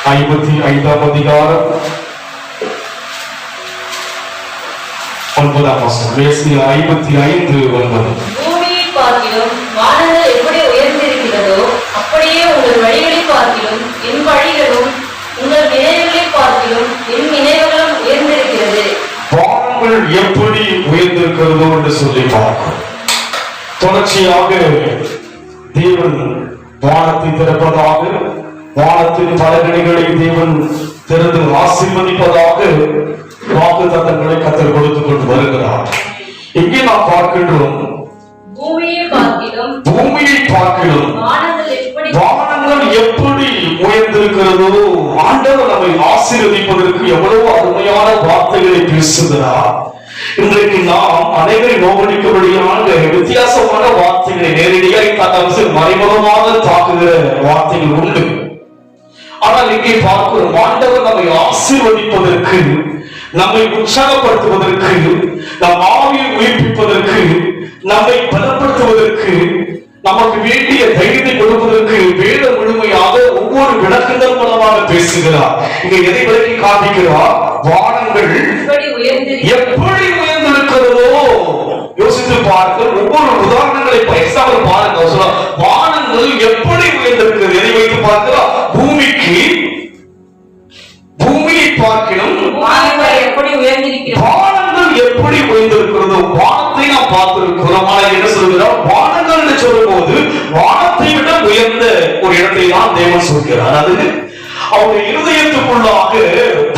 55ஆம் அதிகாரம் 9ஆம் வசனம். ஏசாயா 55:9. பூமியை பார்க்கிலும் வானங்கள் எப்படி உயர்ந்திருக்கிறதோ அப்படியே உங்கள் வழிகளை பார்க்கிலும் என் வழிகளும் உங்கள் நினைவுகளை பார்க்கிலும் என் நினைவுகளும் உயர்ந்திருக்கிறது. வானங்கள் எப்படி உயர்ந்திருக்கிறதோ என்று சொல்லி பார்க்கிறோம். தொடர்ச்சியாக தேவன் வானத்தை திறப்பதாக, வானத்தின் பலகணிகளை தேவன் திறந்து ஆசீர்வதிப்பதாக வாக்குத்தத்தங்களை கர்த்தர் கொடுத்துக் கொண்டு வருகிறார். இங்கே நாம் பார்க்கின்றோம், பூமியை பார்க்கிலும் வானங்கள் எப்படி உயர்ந்திருக்கிறதோ ஆண்டவர் நம்மை ஆசீர்வதிப்பதற்கு எவ்வளவு அருமையான வார்த்தைகளை பேசுகிறார். இன்றைக்கு நாம் அனைவரை நோக்கடிக்கபடியாக வித்தியாசமான வார்த்தைகளை நேரடியாக மறைமுகமாக தாக்குகிற வார்த்தைகள் உண்டு. ஆனால் இங்கே பார்க்கிறோம், ஆண்டவர் நம்மை ஆசீர்வதிப்பதற்கு, நம்மை உற்சாகப்படுத்துவதற்கு, நம் ஆவியை உயிர்ப்பிப்பதற்கு, நம்மை பலப்படுத்துவதற்கு, நமக்கு வேண்டிய தைரியத்தை கொடுப்பதற்கு வேத முழுமையாக ஒவ்வொரு விளக்கங்கள் மூலமாக பேசுகிறார். இங்க எதை விளக்கி காண்பிக்கிறார்? வானங்கள் எப்படி உயர்ந்திருக்கிறதோ யோசித்து பாருங்கள். ஒவ்வொரு உதாரணங்களை எக்ஸாம்பிள் பாருங்க. வானங்கள் எப்படி உயர்ந்திருக்கிறது? எதை வைத்து பார்க்கிறோம்? பூமியை பார்க்கணும். வானங்கள் எப்படி உயர்ந்திருக்கிறதோ வானத்தை நாம் பார்த்திருக்கிறோம். ஆனால் என்ன சொல்கிறார்? வானங்கள் என்று சொல்லும் போது வானத்தை விட உயர்ந்த ஒரு இடத்தை தான் தேவன் சொல்கிறார். அது அவருடைய இருதயத்துக்குள்ளாக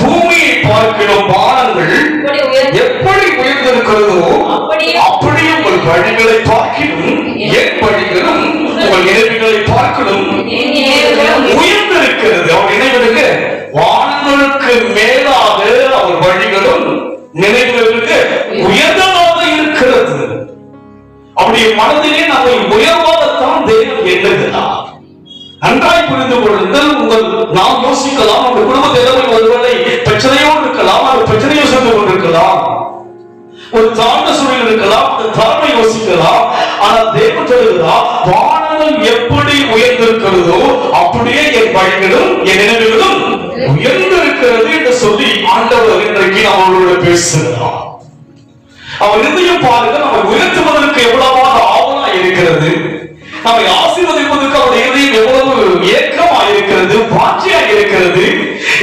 பூமியை பார்க்கிறோம். வானங்கள் எப்படி உயர்ந்திருக்கிறதோ அப்படியே உங்கள் வழிகளை பார்க்கணும், என் வழிகளும் உங்கள் நினைவுகளை பார்க்கணும் உயர்ந்திருக்கிறது. அவர் நினைவுகளுக்கு வானங்களுக்கு மேலாக அவர் வழிகளும் நினைவுகளுக்கு உயர்ந்ததாக இருக்கிறது. அவருடைய மனதிலே நம்மை உயர்வாகத்தான் தேவன் எண்ணுகிறார். நன்றாய் புரிந்து கொள்ளுங்கள். நாம் யோசிக்கலாம், நம்ம குடும்பத்தில் ஒருவரை பிரச்சனையோடு இருக்கலாம், அவர் பிரச்சனையோ சென்று கொண்டிருக்கலாம், ஒரு தாழ்ந்த சூழல் இருக்கலாம், தாழ்மை யோசிக்கலாம். ஆனால் தேவன் சொல்லுகிறார், வானங்கள் எப்படி உயர்ந்திருக்கிறதோ அப்படியே என் வழிகளும் என் நினைவுகளும் உயர்ந்திருக்கிறது என்று சொல்லி ஆண்டவர் இன்றைக்கு அவர்களோடு பேசுகிறார். அவர் இருந்தையும் பாருங்கள், நம்மை உயர்த்துவதற்கு எவ்வளவாக ஆவலா இருக்கிறது, நம்மை ஆசீர்வதிப்பதற்கு அவருடைய இதயம் எவ்வளவு ஏக்கமா இருக்கிறது, வாஞ்சியா இருக்கிறது.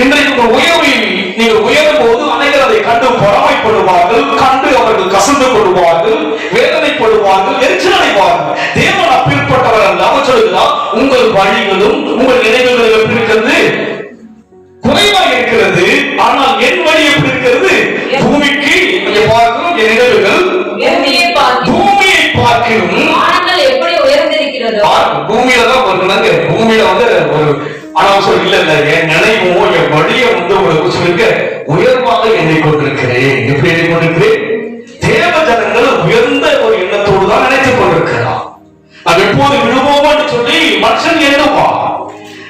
இன்றைக்கு உயர்வை நீங்கள் உயரும் போது அனைவரும் அதை கண்டு பொறாமைப்படுவார்கள், கண்டு அவர்கள் கசந்து கொள்வார்கள், வேதனைப்படுவார்கள், எரிச்சல் அடைவார்கள். தேவன் அப்பேற்பட்டவர் அல்ல. அவர் சொல்கிறார், உங்கள் வழிகளும் உங்கள் நினைவுகளும் எப்படி இருக்கிறது? குறைவாக இருக்கிறது. ஆனால் என் வழி எப்படி இருக்கிறது? பூமிக்கு பார்க்கிறோம், என் நினைவுகள் பூமியை பார்க்கிறோம். பூமியில தான் பார்க்கணுங்க. பூமியில ஒரு அனாவசியம் இல்ல, என் நினைவும் என் வழியை உங்களுக்கு சொல்லிருக்க உயர்வாக எண்ணி கொண்டிருக்கிறேன். எப்படி எண்ணி கொண்டிருக்கிறேன்? தேவ ஜனங்கள் உயர்ந்த ஒரு எண்ணத்தோடு தான் நினைத்துக் கொண்டிருக்கிறான். அது எப்போது விழுவோம் சொல்லி மனுஷன் எண்ணுவான்.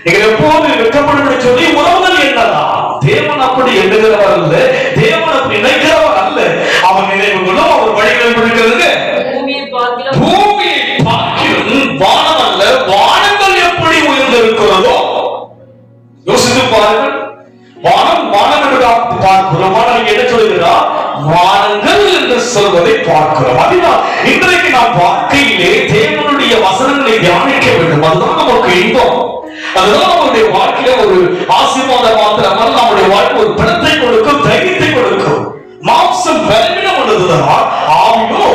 நீங்கள் எப்போது வெட்கப்படும் சொல்லி உறவுகள் எண்ணலாம். தேவன் அப்படி எண்ணுகிறவர் அல்ல, தேவன் அப்படி நினைக்கிறவர் அல்ல. அவன் நினைவுகளும் அவர் வழிகள் இருக்கிறது. பூமியை பார்க்கிலும் வானம் அல்ல, வானங்கள் எப்படி உயர்ந்திருக்கிறதோ யோசித்து பாருங்கள். வானம் என்று பார்க்கிறோம். ஆனால் என்ன சொல்கிறார்? வானங்கள் என்று சொல்வதை பார்க்கிறோம். அதுதான் இன்றைக்கு நாம் வாழ்க்கையிலே தேவனுடைய வசனங்களை தியானிக்க வேண்டும். அதுதான் நமக்கு இன்பம். அதுதான் நம்முடைய வாழ்க்கையில ஒரு ஆசீர்வாதம் மாத்திரமல்ல, நம்முடைய வாழ்க்கை ஒரு பலத்தை கொடுக்கும், தைரியத்தை கொடுக்கும். மாம்சம் பலவீனம் உள்ளதுதான், ஆவியோ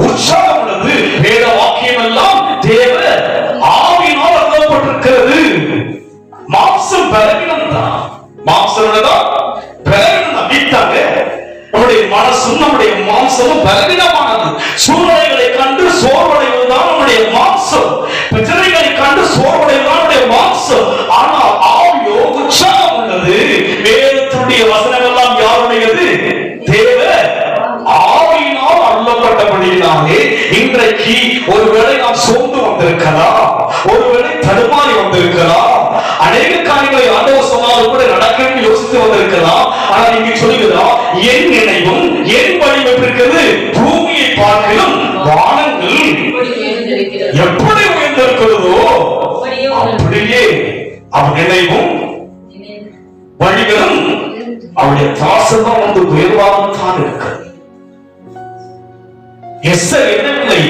உற்சாகம் உள்ளது. வேத வாக்கியம் எல்லாம் தேவ ஆவியினால் அருளப்பட்டிருக்கிறது. மாம்சம் பலவீனம் தான், மாம்சம் பலவீனம் தான். வீட்டாங்க நம்முடைய மனசும் நம்முடைய மாம்சமும் பலவீனமானது. சூழ்நிலைகளை கண்டு சோர்வடைவதுதான் நம்முடைய மாம்சம், பிரச்சனைகளை கண்டு சோர்வடைவதுதான் நம்முடைய மாம்சம். ஆனால் ஆவியோ உற்சாகம் உள்ளது. வேதத்துடைய வசனம் எல்லாம் யாருடையது? தேவ ஆவியினால் அருளப்பட்டபடியினாலே இன்றைக்கு ஒருவேளை நாம் சோர்ந்து வந்திருக்கலாம், ஒருவேளை தடுமாறி வந்திருக்கலாம், அநேக காரியங்களை ஆண்டவர் சொன்னாலும் கூட நடக்கணும்னு யோசித்து வந்திருக்கலாம். ஆனால் இங்கே சொல்லுகிறோம், என் நினைவும் என் வழி இருக்கிறது. பூமியை பார்க்கலும் வானங்கள் எப்படி உயர்ந்திருக்கிறதோ அப்படியே அவன் நினைவும் வழிகளும் அவருடைய தாசனம் வந்து உயர்வாகத்தான் இருக்கு. எஸ்தர் எண்ணவில்லை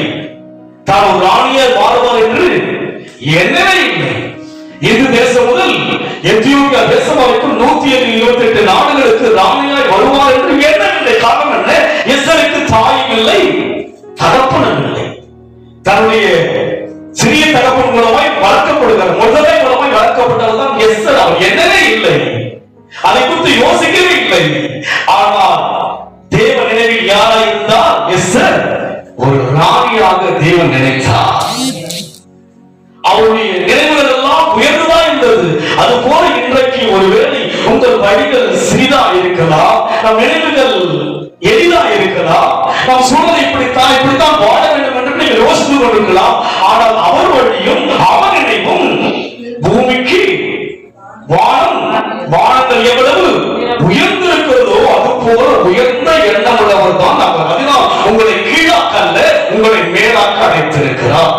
தான் ஒரு ராணியார் மாறுவார் என்று எண்ணவே இல்லை. இந்து தேசம் முதல் எத்தியோப்பியா தேசம் வரைக்கும் 128 நாடுகளுக்கு ராணியாய் வருவார் என்று எண்ணவில்லை. காரணம் என்ன? எஸ்தருக்கு தாயும் இல்லை, தகப்பனும் இல்லை. தன்னுடைய சிறிய தகப்பன் மூலமாய் வளர்க்கப்படுகிறார், முதலை மூலமாய் வளர்க்கப்பட்டவர் தான் எஸ்தர். அவர் எண்ணவே இல்லை, அதை குறித்து யோசிக்கவே இல்லை. ஆனால் தேவ நினைவில் யாரா இருந்தால் எஸ்தர் ஒரு ராணியாக தேவன் நினைத்தார். அவருடைய நினைவுகள் எல்லாம் உயர்ந்ததா இருந்தது. அது போல இன்றைக்கு ஒருவேளை உங்கள் வழிகள் சிறிதா இருக்கலாம், நம் நினைவுகள் எளிதா இருக்கலாம், நாம் சூழலை இப்படித்தான் வாழ வேண்டும் என்று நீங்கள் யோசித்துக் கொண்டிருக்கலாம். ஆனால் அவர் வழியும் அவர் நினைவும் பூமிக்கு வானங்கள் எவ்வளவு உயர்ந்திருக்கிறதோ அது போல உயர்ந்த எண்ணம் உள்ளவர் தான் அவர். அதனால் உங்களை கீழாக்கல்ல, உங்களை மேலாக்க அழைத்திருக்கிறார்.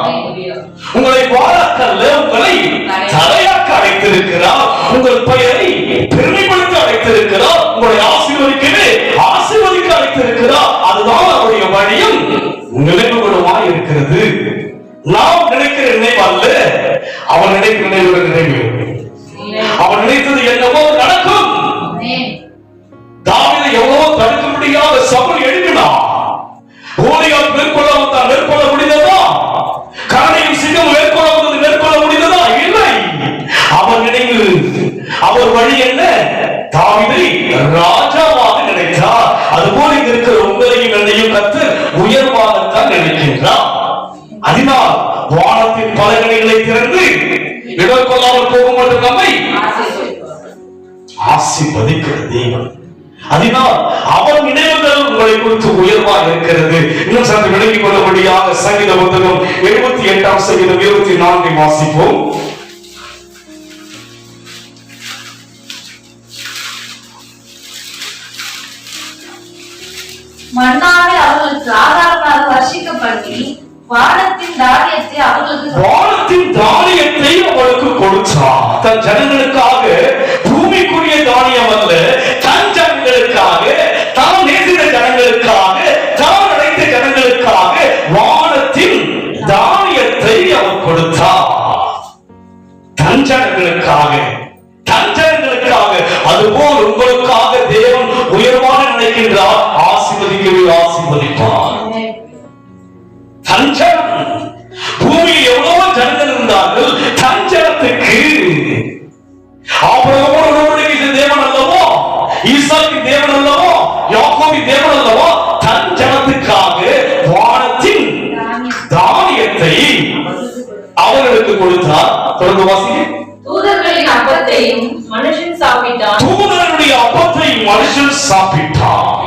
உங்களை வாழாக்கல்ல, உங்களை தலையாக்க அழைத்திருக்கிறார். உங்கள் பெயரை பெருமைப்படுத்த அழைத்திருக்கிறார். உங்களை ஆசீர்வதிக்க அழைத்திருக்கிறார். அதுதான் அவருடைய வழியும் நினைவுகளுமாய் இருக்கிறது. நாம் நினைக்கிற நினைவு அல்ல, அவர் நினைக்கிற நினைவு. அவர் நினைத்தது என்னவோ நடக்கும். தாவீதை எவ்வளவோ தடுக்க முடியாத சவுல் எழுப்பினார். கோலியாத் மேற்கொள்ள வந்தால் மேற்கொள்ள முடிந்ததா? கரணையும் சிங்கம் மேற்கொள்ள வந்தது மேற்கொள்ள முடிந்ததா? இல்லை. அவர் நினைவு, அவர் வழி என்ன? தாவீதை ராஜாவாக நினைத்தார். அதுபோல இருக்கிற உங்களையும் என்னையும் கர்த்தர் உயர்வாகத்தான் நினைக்கின்றார். அதனால் வானத்தின் பலகணிகளை திறந்து இடர் கொள்ளாமல் போகும் மட்டும் நம்மை ஆசீர்வதிக்கிற தேவன். அதனால் அவர் நினைவுகள் உங்களை குறித்து உயர்வாக இருக்கிறது. இன்னும் சற்று விளங்கிக் கொள்ளபடியாக சங்கீத புத்தகம் 78 சங்கீதம் 24 வாசிப்போம். மன்னாவை அவர்களுக்கு ஆதாரமாக வர்ஷிக்கப்பட்டு வானத்தின் தானியத்தை அவளுக்கு கொடுத்தார். தன் ஜனங்களுக்காக, பூமிக்குரிய தானியம் அல்ல, தன் ஜனங்களுக்காக, தான் நேசித்த ஜனங்களுக்காக, தான் அழைத்த ஜனங்களுக்காக வானத்தின் தானியத்தை அவர் கொடுத்தார். தன் ஜனங்களுக்காக, தன் ஜனங்களுக்காக. அதுபோல் உங்களுக்காக தேவன் உயர்வான நினைக்கின்றார். ஆசீர்வதிப்பார். தஞ்சனம், பூமியில் எவ்வளவோ ஜனங்கள் இருந்தார்கள். தஞ்சனத்துக்கு ஆபிரகாமோடு உடன்படிக்கை செய்த தேவன் அல்லவோ, ஈசாக்கின் தேவன் அல்லவோ, யாக்கோபின் தேவன் அல்லவோ, தஞ்சனத்துக்காக வானத்தின் தானியத்தை அவர்களுக்கு கொடுத்தார். தொடர்ந்து வாசிங்க. தூதர்களின் அப்பத்தையும் மனுஷன் சாப்பிட்டான். தூதர்களுடைய அப்பத்தை மனுஷன் சாப்பிட்டான்.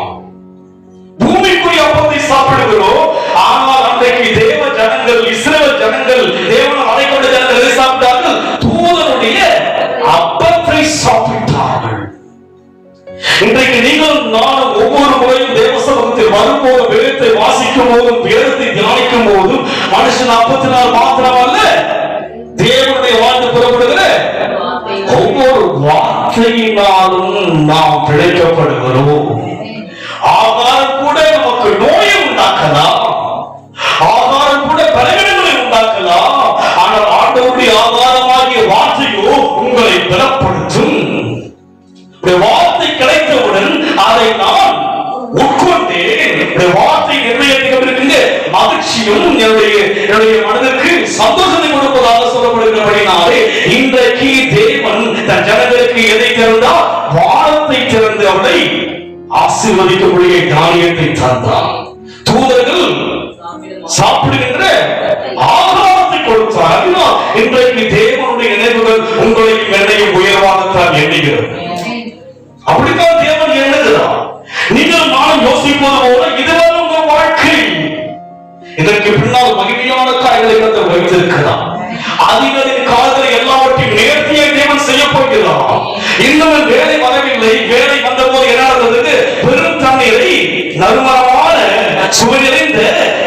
பூமிக்குரிய அப்பத்தை சாப்பிடுகிறோம். ஆனால் அன்றைக்கு தேவ ஜனங்கள், இஸ்ரவேல் ஜனங்கள், தேவன் அழைக்கப்பட்ட ஜனங்கள் எதை சாப்பிட்டார்கள்? தூதனுடைய அப்பத்தை சாப்பிட்டார்கள். இன்றைக்கு நீங்கள் நானும் ஒவ்வொரு முறையும் தேவ சமூகத்தில் வரும்போது, வேதத்தை வாசிக்கும் போதும், வேதத்தை தியானிக்கும் போதும் மனுஷன் அப்பத்தினால் மாத்திரமல்ல, தேவனுடைய வாழ்ந்து புறப்படுகிற ஒவ்வொரு வார்த்தையினாலும் நாம் பிழைக்கப்படுகிறோம். ஆகாரம் கூட நமக்கு நோயை உண்டாக்கலாம், ஆகாரம் கூட பலவீனங்களை உண்டாக்கலாம். ஆனால் ஆண்டவருடைய ஆகாரமாகிய வார்த்தையோ உங்களை பலப்படுத்தும். வார்த்தை கிடைத்தவுடன் அதை நான் உட்கொண்டேன். வார்த்தை நிர்ணயிக்கப்பட்டிருக்கின்ற மகிழ்ச்சியும் என்னுடைய மனதிற்கு சந்தோஷத்தை கொடுப்பதாக சொல்லப்படுகிறபடினாலே இன்றைக்கு தேவன் தன் ஜனங்களுக்கு எதை திறந்தார்? வானத்தை திறந்து அவளை ஆசீர்வதிக்கக்கூடிய தானியத்தை தந்தார். தூதர்கள் சாப்பிடுகின்ற ஆகாரத்தை கொடுத்தார். அதனால் இன்றைக்கு தேவனுடைய நினைவுகள் உங்களையும் என்னையும் உயர்வாகத்தான் எண்ணுகிறது. அப்படித்தான் தேவன் எண்ணுகிறார். நீங்கள் நானும் யோசிப்பது போல இதுவரை உங்கள் வாழ்க்கை, இதற்கு பின்னால் மகிமையான காரியங்களை கர்த்தர் வைத்திருக்கிறார். அதிகளின் காலத்தில் எல்லாவற்றையும் நேர்த்தியை தேவன் செய்ய போகிறார். இன்னும் வேலை வரவில்லை. வேலை வந்த போது என்ன நடந்தது? பெரும் தண்ணீரை நறுமணமான சுவை நிறைந்த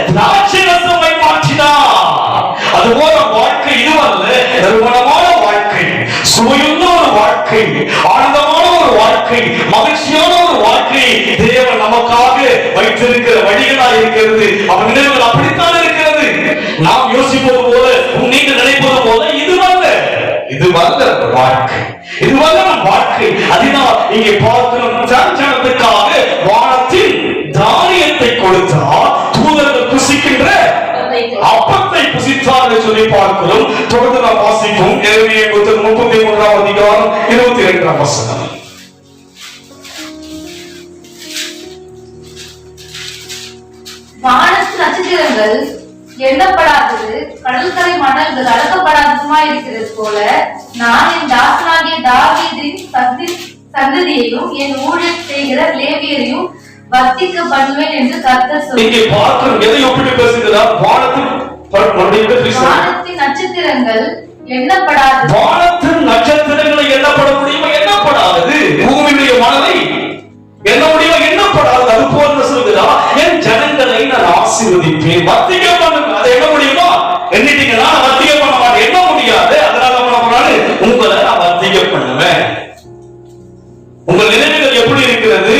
திராட்சை ரசத்தை மாற்றினார். அதுபோல வாழ்க்கை இதுவல்ல, நறுமணமான வாழ்க்கை, சுவையுள்ள ஒரு வாழ்க்கை, ஆனந்தமான ஒரு வாழ்க்கை, மகிழ்ச்சியான ஒரு வாழ்க்கை தேவன் நமக்காக வைத்திருக்கிற வழிகளா இருக்கிறது. அவன் நினைவுகள் அப்படித்தான் இருக்கிறது. நாம் யோசிப்பது போல, நீங்க நினைப்பது போல இதுவல்ல வாழ்க்கை, இதுவல்ல வாழ்க்கை. அதனால் இங்கே பார்க்கிறோம், ஜனத்துக்காக வானத்தில் தானியத்தை கொடுத்தார், தூதர்கள் புசிக்கின்ற அப்பத்தை புசித்தார் சொல்லி பார்க்கிறோம். தொடர்ந்து நாம் வாசிப்போம். எரேமியா 33ஆம் அதிகாரம் 22ஆம் வசனம். வானத்து நட்சத்திரங்கள் எண்ணப்படாதது, கடற்கரை மணல்கள் அளக்கப்படாததுமா இருக்கிறது போல, நான் என் தாசனாகிய தாவீதின் சந்ததியையும் என் ஊழியர் செய்கிற லேவியரையும் வர்த்திக்க பண்ணுவேன் என்று கர்த்தர் சொல்கிறார். இங்கே பார்க்கிறோம், எதை ஒப்பிட்டு பேசுகிறார்? வானத்தின் நட்சத்திரங்கள் எண்ணப்படாதது. வானத்தின் நட்சத்திரங்களை எண்ணப்பட முடியுமா? எண்ணப்படாதது. பூமியுடைய மனதை எண்ண முடியுமா? எண்ணப்படாது. அது போல சொல்கிறார், என் ஜனங்களை நான் ஆசீர்வதிப்பேன், வர்த்திக்க பண்ணுவேன். அதை எண்ண முடியுமா? எண்ணிட்டீங்கன்னா வர்த்திக்க பண்ண மாட்டேன், எண்ண முடியாது. அதனால என்ன பண்ணாரு? உங்களை நான் வர்த்திக்க பண்ணுவேன். உங்கள் நினைவுகள் எப்படி இருக்கிறது?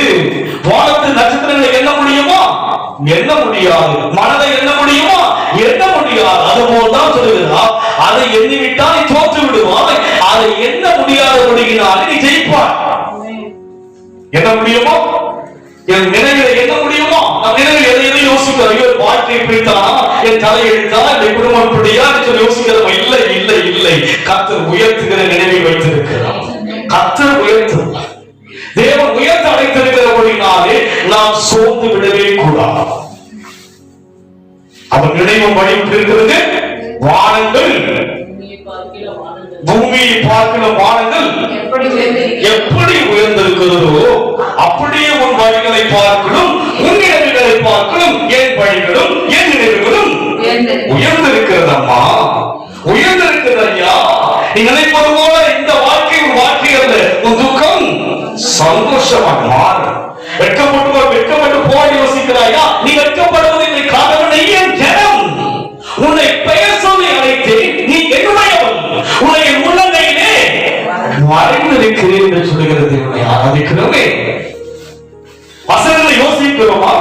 வானத்து நட்சத்திரங்களை எண்ண முடியுமா? எண்ண முடியாது. மனதை எண்ண முடியுமா? எண்ண முடியாது. அதுபோல் தான் சொல்லுகிறார், அதை எண்ணிவிட்டால் நீ தோற்று விடுவாய், அதை எண்ண முடியாதபடியினாலே நீ ஜெயிப்பாய். என்ன முடியுமோ? என் நினைவுகளை எண்ண முடியுமா? நம் நினைவில் எதை யோசிக்கிறோம்? இவர் வாழ்க்கை பிடித்தானா, என் தலை எழுத்தா, என் குடும்பம் பிடியா சொல்லி யோசிக்கிறோம். இல்லை இல்லை இல்லை, கர்த்தர் உயர்த்துகிற நினைவை வைத்திருக்கிறார். கர்த்தர் உயர்த்துகிறார். தேவன் உயர்த்த அடைத்திருக்கிறபடினாலே நாம் சோர்ந்து விடவே கூடாது. அவர் நினைவு வழிபட்டிருக்கிறது. வானங்கள், பூமியை பார்க்கிற வானங்கள் எப்படி உயர்ந்திருக்கிறதோ அப்படியே உன் வழிகளை பார்க்கணும், உன் நினைவுகளை பார்க்கணும். என் வழிகளும் என் நினைவுகளும் உயர்ந்திருக்கிறதம்மா, உயர்ந்திருக்கிறது ஐயா. நீ நினைப்பது போல இந்த வாழ்க்கை உன் வாழ்க்கை அல்ல. உன் துக்கம் சந்தோஷமாக மாறும். வெட்கப்பட்டு போய் யோசிக்கிறாயா? நீ வெட்கப்படுவதை காரணம் என் ஜனம். உன்னை பெயர் சொல்லி அழைத்தேன், நீ என்னுடையவன், உன்னை உள்ளங்கையிலே மறைந்திருக்கிறேன் என்று சொல்லுகிறது. ஆராதிக்கிறோமே. வசனங்களை யோசிக்கிறோமா?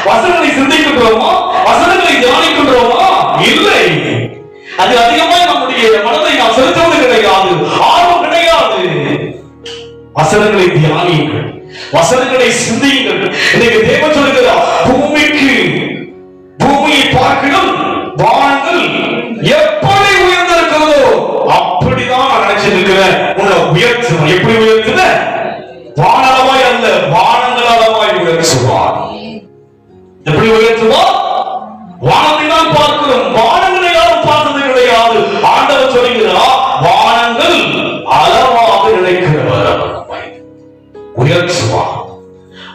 வசனங்களை சிந்திக்கிறோமா? வசனங்களை தியானிக்கின்றோமா? இல்லை. அது அதிகமாக நம்முடைய மனதை நாம் செலுத்துவது கிடையாது, ஆர்வம் கிடையாது. வசனங்களை தியானியுங்கள், வசனங்களை சிந்தியுங்கள். இன்னைக்கு தேவன் சொல்லுகிறார், பூமியை பார்க்கணும் வானங்கள் எப்படி உயர்ந்திருக்கிறதோ அப்படிதான் நான் நினைச்சிருக்கிறேன். உன்னை உயர்த்துவேன். எப்படி உயர்த்துன? வானளவாய் அல்ல, வானங்கள் அளவாய் உயர்த்துவார். எப்படி உயர்த்துவார்? வானத்தை தான் பார்க்கிறோம், வானங்களை யாரும் பார்த்தது கிடையாது. ஆண்டவர் சொல்லுகிறார், வானங்கள் அளவாக நினைக்கிறவர் உயர்த்துவார்.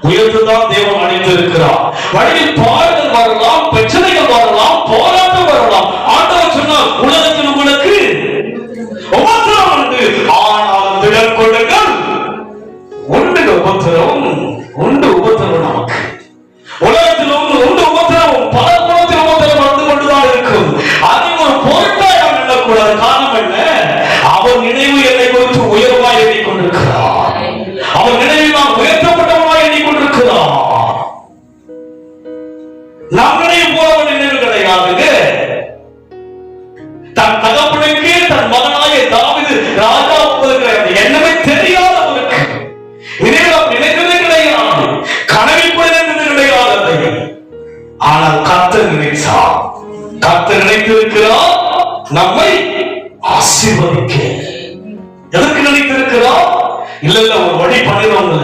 உயர்த்துதான் தேவன் அழைத்திருக்கிறார். வழியில் பாடுகள் வரலாம், பிரச்சனைகள் வரலாம், போராட்டம் வரலாம். ஆண்டவர் சொன்னார், உலகத்தில் உங்களுக்கு உபத்திரம் உண்டு, ஆனால் திடன் கொள்ளுங்கள். உண்டு உபத்திரம், உண்டு உபத்திரம். நமக்கு உலகத்தில் உண்டு உபத்திரம், பல குணத்தில் உபத்திரம் வந்து கொண்டுதான் இருக்கும். அதை ஒரு பொருட்டாய் நாம் எண்ணக்கூடாது. காரணம் என்ன? அவர் நினைவு என்னை குறித்து உயர்வாய் எண்ணிக்கொண்டிருக்கிறார். அவர் நினைவில் நாம் உயர்த்தப்பட்டவனாய் எண்ணிக்கொண்டிருக்கிறார். நாம் நினைவு போல நினைவு கிடையாதுங்க. தன் தகப்பனுக்கு தன் மகனாய தாவீது ராஜா எண்ணமே தெரியாதவருக்கு நினைத்தது கிடையாது, கனவில் நினைத்தது கிடையாது. ஆனால் கர்த்தர் நினைத்தார். கர்த்தர் நினைத்திருக்கிறார் நம்மை ஆசீர்வதிக்க. எதற்கு நினைத்திருக்கிறார்? இல்ல இல்ல, ஒரு வழி பண்ணிடுவாங்க.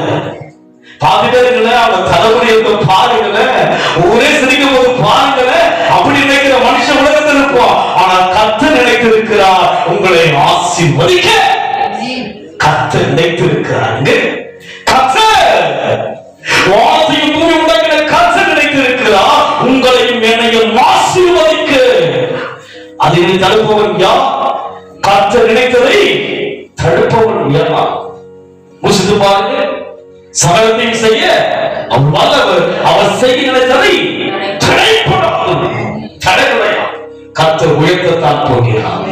பாத்துட்டீங்கள, அவங்க தலைமுறை பாருங்கள, ஒரே சிரிக்கும் போது பாருங்கள. அப்படி நினைக்கிற மனுஷன் உலகத்தில் இருப்போம். ஆனால் கர்த்தர் நினைத்திருக்கிறார் உங்களை ஆசீர்வதிக்க. கர்த்தர் நினைத்திருக்கிறாங்க. கர்த்தர் வானத்தையும் பூமி உண்டாக்கின கர்த்தர் நினைத்திருக்கிறார் உங்களையும் என்னையும் ஆசீர்வதிக்க. அதை தடுப்பவன் யார்? கர்த்தர் நினைத்ததை தடுப்பவன் யார்? முசித்து பாருங்க. சகலத்தையும் செய்ய அவர் செய்ய நினைத்ததை தடைப்படாது. கர்த்தர் உயர்த்தத்தான் போகிறார்.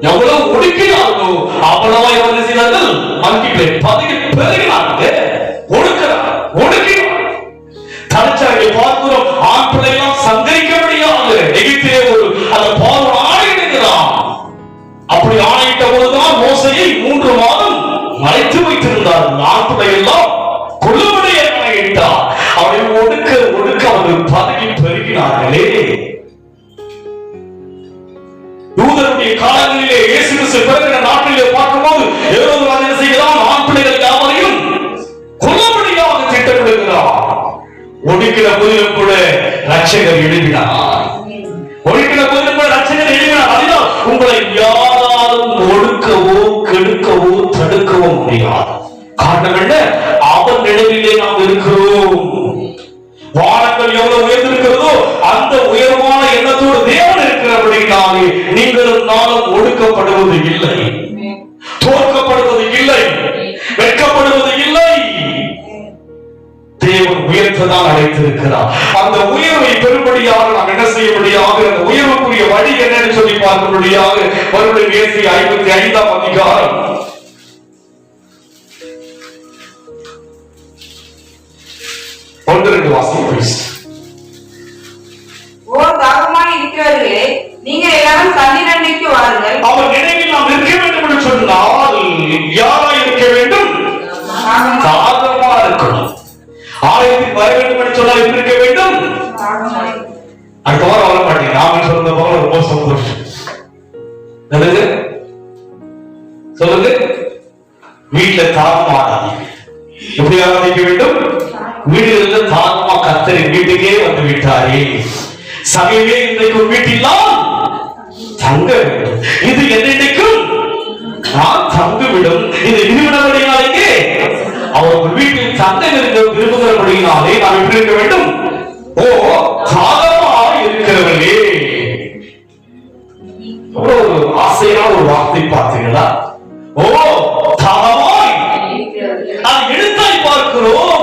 எவ்வளவு ஒடுக்கினார்களோ அவ்வளவா என்ன செய்தார்கள்? மல்டிப்ளை பதவி பெருகினாங்க. ஒடுக்கிறார். தலைச்சாரியை பார்க்கிறோம். ஆண் பிள்ளைலாம் சந்தரிக்க முடியாது. எகிப்திலே ஒரு அந்த பார்வோன் ஆணையிடுகிறான். அப்படி ஆணையிட்ட போதுதான் மோசையை 3 மாதம் மறைத்து வைத்திருந்தார். ஆண் பிள்ளையெல்லாம் கொள்ளும்படிய ஆணையிட்டார். அவரை ஒடுக்க அவர்கள் பதவி பெருகினார்களே. யூதருடைய காலங்களிலே இயேசு கிறிஸ்து பிறந்த நாட்டிலே பார்க்கும்போது ஏரோது ராஜா செய்கிறான். ஆண் பிள்ளைகள் யாவரையும் கொல்லும்படியாக திட்டமிடுகிறார். ஒடுக்கிற போதிலும் கூட ரட்சகர் எழுப்பினார். ஒடுக்கிற போதிலும் கூட ரட்சகர் எழுப்பினார். அதனால் உங்களை யாராலும் ஒடுக்கவோ கெடுக்கவோ தடுக்கவோ முடியாது. காரணம் என்ன? அவன் நிலையிலே நாம் இருக்கிறோம். வானங்கள் எவ்வளவு உயர்ந்திருக்கிறதோ அந்த உயர்வான எண்ணத்தோடு தேவன் இருக்கிறபடினாலே நீங்களும் நானும் ஒடுக்கப்படுவது இல்லை, தோற்கப்படுவது இல்லை, வெட்கப்படுவது இல்லை. தேவன் உயர்த்ததான் அழைத்திருக்கிறார். அந்த உயர்வை பெறும்படியாக நாம் என்ன செய்யபடியாக அந்த உயர்வுக்குரிய வழி என்னன்னு சொல்லி பார்க்கும்படியாக மறுபடியும் இயேசு 55ஆம் அதிகாரம் 1-2 வாசிங்க. ஓ தாகமாய் இருக்கிறவர்களே, நீங்கள் எல்லாரும் தண்ணீரண்டைக்கு வாருங்கள். அவர் நினைவில் நாம் இருக்க வேண்டும் என்று சொன்னால் யாராய் இருக்க வேண்டும்? தாகமா இருக்கணும். ஆலயத்துக்கு வர வேண்டும் என்று சொன்னால் எப்படி இருக்க வேண்டும்? அடுத்த வாரம் வர மாட்டீங்க. நாம சொன்ன போல ரொம்ப சந்தோஷம். சொல்லுங்க. வீட்டுல தாகமா ஆராதிக்க. எப்படி ஆராதிக்க வேண்டும்? வீடுகளில் தாகமா கர்த்தரின் வீட்டுக்கே வந்து விட்டாரே. சபையிலே இன்றைக்கு ஒரு வீட்டில்லாம் தங்க வேண்டும். இது என்னைக்கும் நான் தங்குவிடும். இது இருவிடபடினாலே அவர்கள் வீட்டில் தங்க விரும்புகிறபடினாலே நாம் எப்படி இருக்க வேண்டும்? ஓ தாகமா இருக்கிறவர்களே. ஒரு ஆசையான ஒரு வார்த்தை பார்த்தீங்களா? ஓ தாகமாய். அது எழுத்தாய் பார்க்கிறோம்.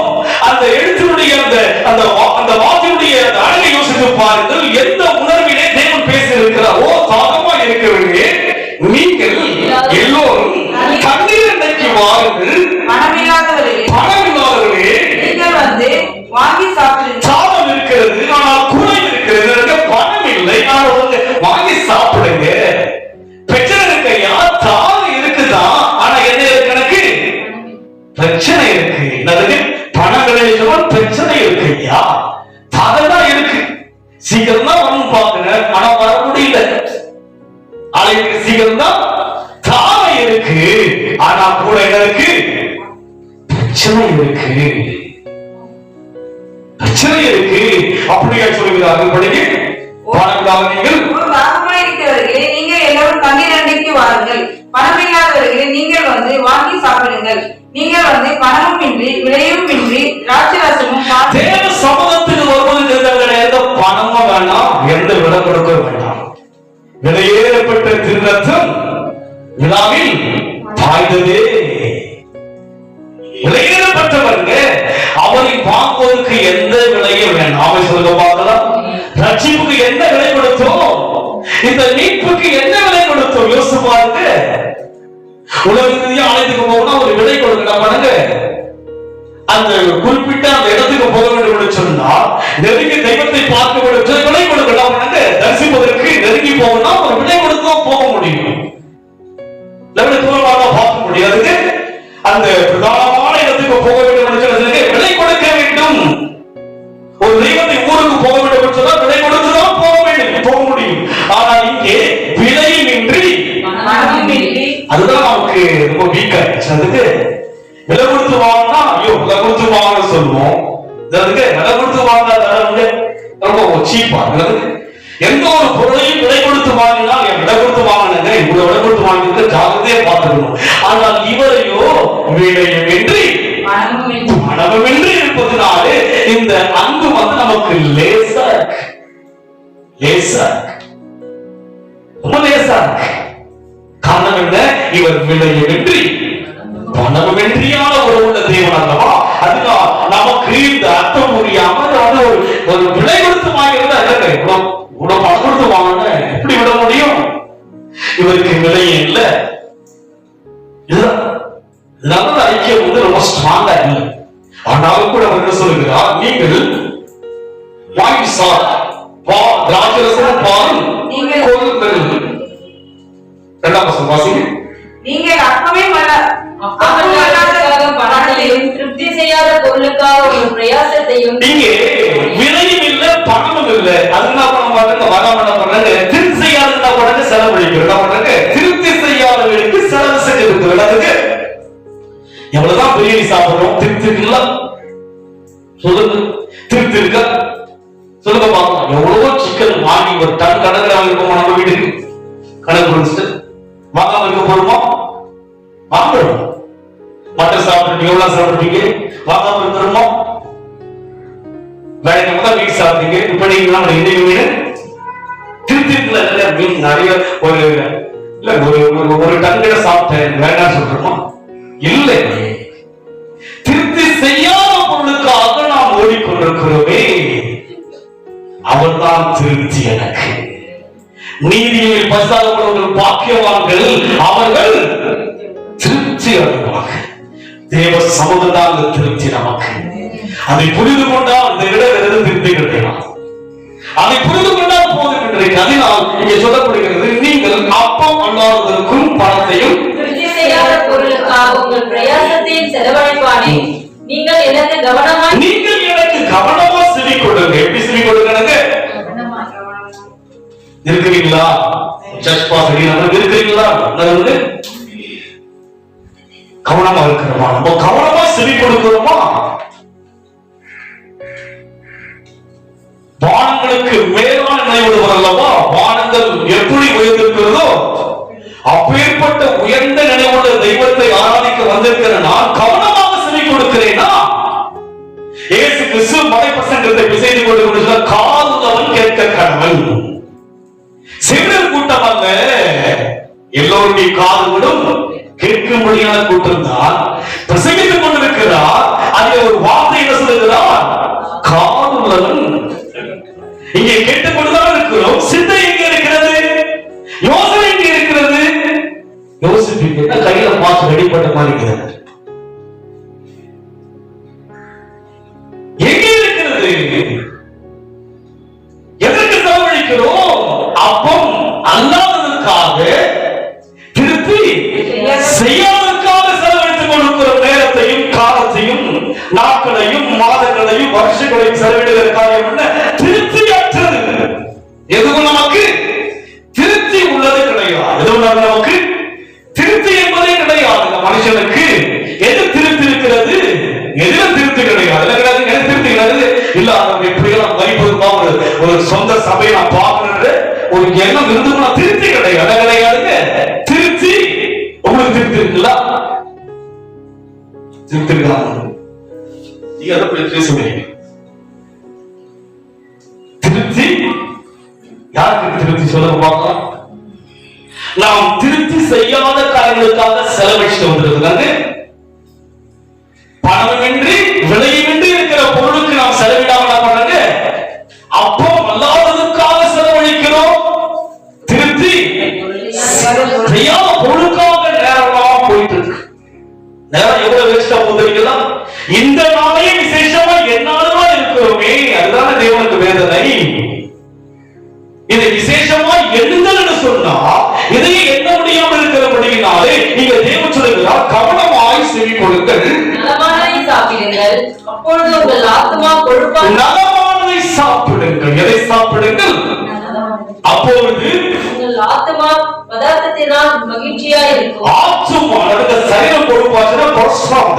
அந்த எழுத்தினுடைய அந்த வார்த்தையுடைய அழகை யோசித்து பாருங்கள். எந்த உணர்விலே தேவன் பேசியிருக்கிறார்? ஓ தாகமா இருக்கிறவர்களே, நீங்கள் எல்லோரும் தண்ணீர் அண்டைக்கு வாருங்கள். பணமில்லாதவர்களே நீங்கள் வந்து வாங்கி சாப்பிடுங்கள். தாகம் இருக்கிறது, ஆனால் குறை இருக்கிறது. பணம் இல்லை, ஆனால் வாங்கி சாப்பிடுங்க. பிரச்சனை இருக்கையா? தாகம் இருக்குதா, ஆனா என்ன இருக்கு? எனக்கு பிரச்சனை இருக்கு. என்னது? பணங்களை பிரச்சனை இருக்கு. ஐயா தாகம் இருக்கு. சீக்கிரம் தான் வந்து பாக்குறேன், ஆனா வர முடியல. ஆலயத்துக்கு சீக்கிரம் தான் தாகம் இருக்கு, ஆனா கூட என்ன இருக்கு? பிரச்சனை இருக்கு. பிரச்சனை இருக்கு. அப்படியா சொல்லுகிறார்கள்? படிங்க. நீங்கள் தாகமாய் இருக்கிறவர்களே, நீங்கள் எல்லோரும் தண்ணீரண்டைக்கு வாருங்கள். பணமில்லாதவர்களே, நீங்கள் வந்து வாங்கி சாப்பிடுங்கள். நீங்கள் வந்து பணமும் இன்றி விலையும் இன்றி திராட்சரசமும் தேவ சமூகத்துக்கு வருவது எந்த பணமும் வேண்டாம், எந்த விலை கொடுக்க வேண்டாம். விலையேறப்பட்ட திருநத்தம் விழாவில் பாய்ந்ததே. விலையேறப்பட்டவங்க அவரை வாங்குவதற்கு எந்த விலையும் வேண்டாம். அவை சொல்ல பார்க்கலாம். ரட்சிப்புக்கு என்ன விலை கொடுத்தோம்? இந்த மீட்புக்கு என்ன விலை கொடுத்தோம்? யோசிச்சு பாருங்க. உலகத்திலேயே ஆலயத்துக்கு போகணும்னா ஒரு விலை கொடுக்கலாம். பாருங்க, அந்த குறிப்பிட்ட அந்த இடத்துக்கு போக வேண்டும் என்று சொன்னால் நெருங்கி தெய்வத்தை பார்க்க வேண்டும், விலை கொடுக்கலாம். தரிசிப்பதற்கு நெருங்கி போகணும்னா ஒரு விலை கொடுத்தா போக முடியும். பார்க்க முடியாது. அந்த பிரதானமான இடத்துக்கு போக வேண்டும் என்று சொன்னதுக்கு விலை கொடுக்க வேண்டும். ஒரு தெய்வத்தை ஊருக்கு போக வேண்டும் என்று சொன்னால் விலை கொடுத்துதான் போக முடியும். ஆனால் இங்கே விலையும் இன்றி அதுதான் நமக்கு ரொம்ப வீக் ஆயிடுச்சு. அதுக்கு விலை கொடுத்து வாங்கினா ஐயோ விலை கொடுத்து வாங்க சொல்லுவோம். அதுக்கு விலை கொடுத்து வாங்க ரொம்ப சீப்பா. எந்த ஒரு பொருளையும் விலை கொடுத்து வாங்கினால் விலை கொடுத்து வாங்கினாங்க, இவ்வளவு விலை கொடுத்து வாங்கிட்டு ஜாகிரதையா பார்த்துக்கணும். ஆனால் இவரையோ விலையுமின்றி பணமின்றி இருப்பதனாலே இந்த அன்பு வந்து நமக்கு லேசா இருக்கு. லேசா ரொம்ப லேசா இருக்கு. காரணம் என்ன? இவர் விலையுமின்றி பணமின்றியான ஒரு உள்ள தேவன் அல்லவா? அதுதான் நமக்கு இந்த அர்த்தம் புரியாம ஒரு விலை கொடுத்து வாங்கியிருந்தா இவ்வளவு பணம் கொடுத்து வாங்க எப்படி விட முடியும்? இவருக்கு விலையே இல்லை. நல்ல ஐக்கியம் வந்து ரொம்ப ஸ்ட்ராங்கா இல்லை. ஆனாலும் கூட அவர் என்ன சொல்லுகிறார், நீங்கள் வாங்கி திராட்சரசமும் பாலும் நீங்கள் கொள்ளுங்கள். இரண்டாம் வசனம் வாசிங்க. நீங்கள் அப்பமே பணத்தையும் திருப்தி செய்யாத பொருளுக்காக ஒரு பிரயாசத்தையும் இங்கே விலையும் இல்ல பணமும் இல்ல. அது என்ன பண்ண பண்றாங்க, திருப்தி செய்யாத என்ன பண்றாங்க, செலவழிக்கிறோம். என்ன பண்றாங்க, திருப்தி செய்யாதவர்களுக்கு செலவு செஞ்சிருக்கு. அதுக்கு எவ்வளவுதான் பிரியாணி சாப்பிடுறோம், திருப்தி இருக்குல்ல? சொல்லுங்க, திருப்தி இருக்கா? சொல்லுங்க பாக்கலாம். எவ்வளவோ சிக்கன் வாங்கி ஒரு டன் கணக்கு வாங்கிருக்கோம் நம்ம வீட்டுக்கு. கணக்கு முடிச்சுட்டு வாங்காம இருக்க போறோமா? வாங்குறோம். மட்டன் சாப்பிடுறீங்க, எவ்வளவு சாப்பிடுறீங்க, வாங்காம இருக்கிறோமா? வேலைக்கு தான் வீட்டு சாப்பிட்டீங்க. இப்ப நீங்க இன்னைக்கு மீன் திருப்தி இருக்குல்ல? மீன் நிறைய ஒரு இல்ல ஒரு டன் கிட்ட சாப்பிட்டேன் வேண்டாம் சொல்றோமா? இல்லை. திருப்தி செய்யாத பொருளுக்காக நாம் ஓடிக்கொண்டிருக்கிறோமே, அவர்தான் திருப்தி எனக்கு. நீதியில் பசாதவர்கள் பாக்கியவான்கள், அவர்கள் திருப்தி அடைவார்கள். தேவ சமூகத்தான் அந்த திருப்தி நமக்கு. அதை புரிந்து கொண்டால் அந்த இடம் திருப்தி கிடையாது. அதை புரிந்து கொண்டால் போதும் என்று அதனால் இங்கே சொல்லப்படுகிறது, நீங்கள் அப்பம் அல்லாததற்கும் பணத்தையும் திருப்தி செய்யாத பொருளுக்காக உங்கள் பிரயாசத்தையும் செலவழிப்பானே, நீங்கள் எனக்கு கவனமா செவி கொடுங்க. எப்படி செவி கொடுங்க? இருக்கிறீங்களா? இருக்கிறீங்களா? கவனமா இருக்கிறோமா? நம்ம கவனமா செவி கொடுக்கிறோமா? வானங்களுக்கு மேலான நினைவுகள் அல்லவா? வானங்கள் எப்படி உயர்ந்திருக்கிறதோ அப்பேற்பட்ட உயர்ந்த நினைவுள்ள தெய்வத்தை ஆராதிக்க வந்திருக்கிற நான் கவனமாக செவி கொடுக்கிறேனா? இயேசு கிறிஸ்து மலை பிரசங்கத்தை செய்து கொண்டு காதுள்ளவன் கேட்க கடவன். சிறுவர் கூட்டம் அல்ல, எல்லோருடைய காதுகளும் கேட்கும்படியான கூட்டம் தான் பிரசங்கித்துக் கொண்டிருக்கிறார். அதில் ஒரு வார்த்தை என்ன சொல்லுகிறார்? காதுள்ளவன். இங்கே கேட்டுக்கொண்டுதான் இருக்கிறோம். சிந்தை எங்க இருக்கிறது? யோசனை எங்க இருக்கிறது? யோசிப்பீங்க, கையில பார்த்து வெளிப்பட்ட மாதிரி இருக்கிறது. எங்க இருக்கிறது? எதற்கு செலவழிக்கிறோம்? அப்பம் அல்லாததற்காக, திருப்தி செய்யாததற்காக செலவழித்துக் கொண்டிருக்கிற நேரத்தையும் காலத்தையும் நாட்களையும் மாதங்களையும் வருஷங்களையும் செலவிடுகிற காரியம் என்ன? திருப்தியற்றது. எதுவும் நமக்கு திருப்தி உள்ளது கிடையாது. எதுவும் நமக்கு திருப்தி என்பதே கிடையாது. மனுஷனுக்கு எது திருப்தி இருக்கிறது, எதுல திருப்தி கிடையாது. எது திருப்தி கிடையாது? இல்ல எப்படியெல்லாம் வைப்பதுமா ஒரு சொந்த சபையை நான் பார்க்கணுன்ற ஒரு எண்ணம் இருந்துமா திருப்தி கிடையாது. கிடையாதுங்க. திருப்தி உங்களுக்கு திருப்தி இருக்குல்ல? திருப்தி இருக்கலாம். நீங்க அதை பேசுவீங்க. திருப்தி யாருக்கு திருப்தி சொல்ல பார்க்கலாம்? நாம் திருப்தி செய்யாத காரியங்களுக்காக செலவழித்து வந்திருக்கிறாங்க. பணமின்றி விலையுமின்றி இருக்கிற பொருளுக்கு நாம் செலவிடாம என்ன பண்றாங்க? அப்போ அல்லாததுக்காக செலவழிக்கிறோம். திருப்தி செய்யாத பொருளுக்காக நேரம் போயிட்டு இருக்கு. நேரம் எவ்வளவு வேஸ்டா போகிறீங்களா? இந்த நாளே விசேஷமா என்னாலுமா இருக்கிறோமே, அதுதான தேவனுக்கு வேதனை. இதை விசேஷமா எண்ணுதல் சொன்னா இதையே எண்ண முடியாமல் இருக்கிறபடியினாலே நீங்க தேவன் சொல்லுகிறார், கவனமாய் செவி கொடுங்கள். நலமானதை சாப்பிடுங்கள், அப்பொழுது உங்கள் ஆத்துமா கொழுப்பாக. நலமானதை சாப்பிடுங்கள். எதை சாப்பிடுங்கள்? அப்பொழுது உங்கள் ஆத்துமா பதார்த்தத்தினால் மகிழ்ச்சியா இருக்கும். ஆத்துமா நடந்த சரீரம் கொழுப்பாச்சுன்னா கொலஸ்ட்ரால்.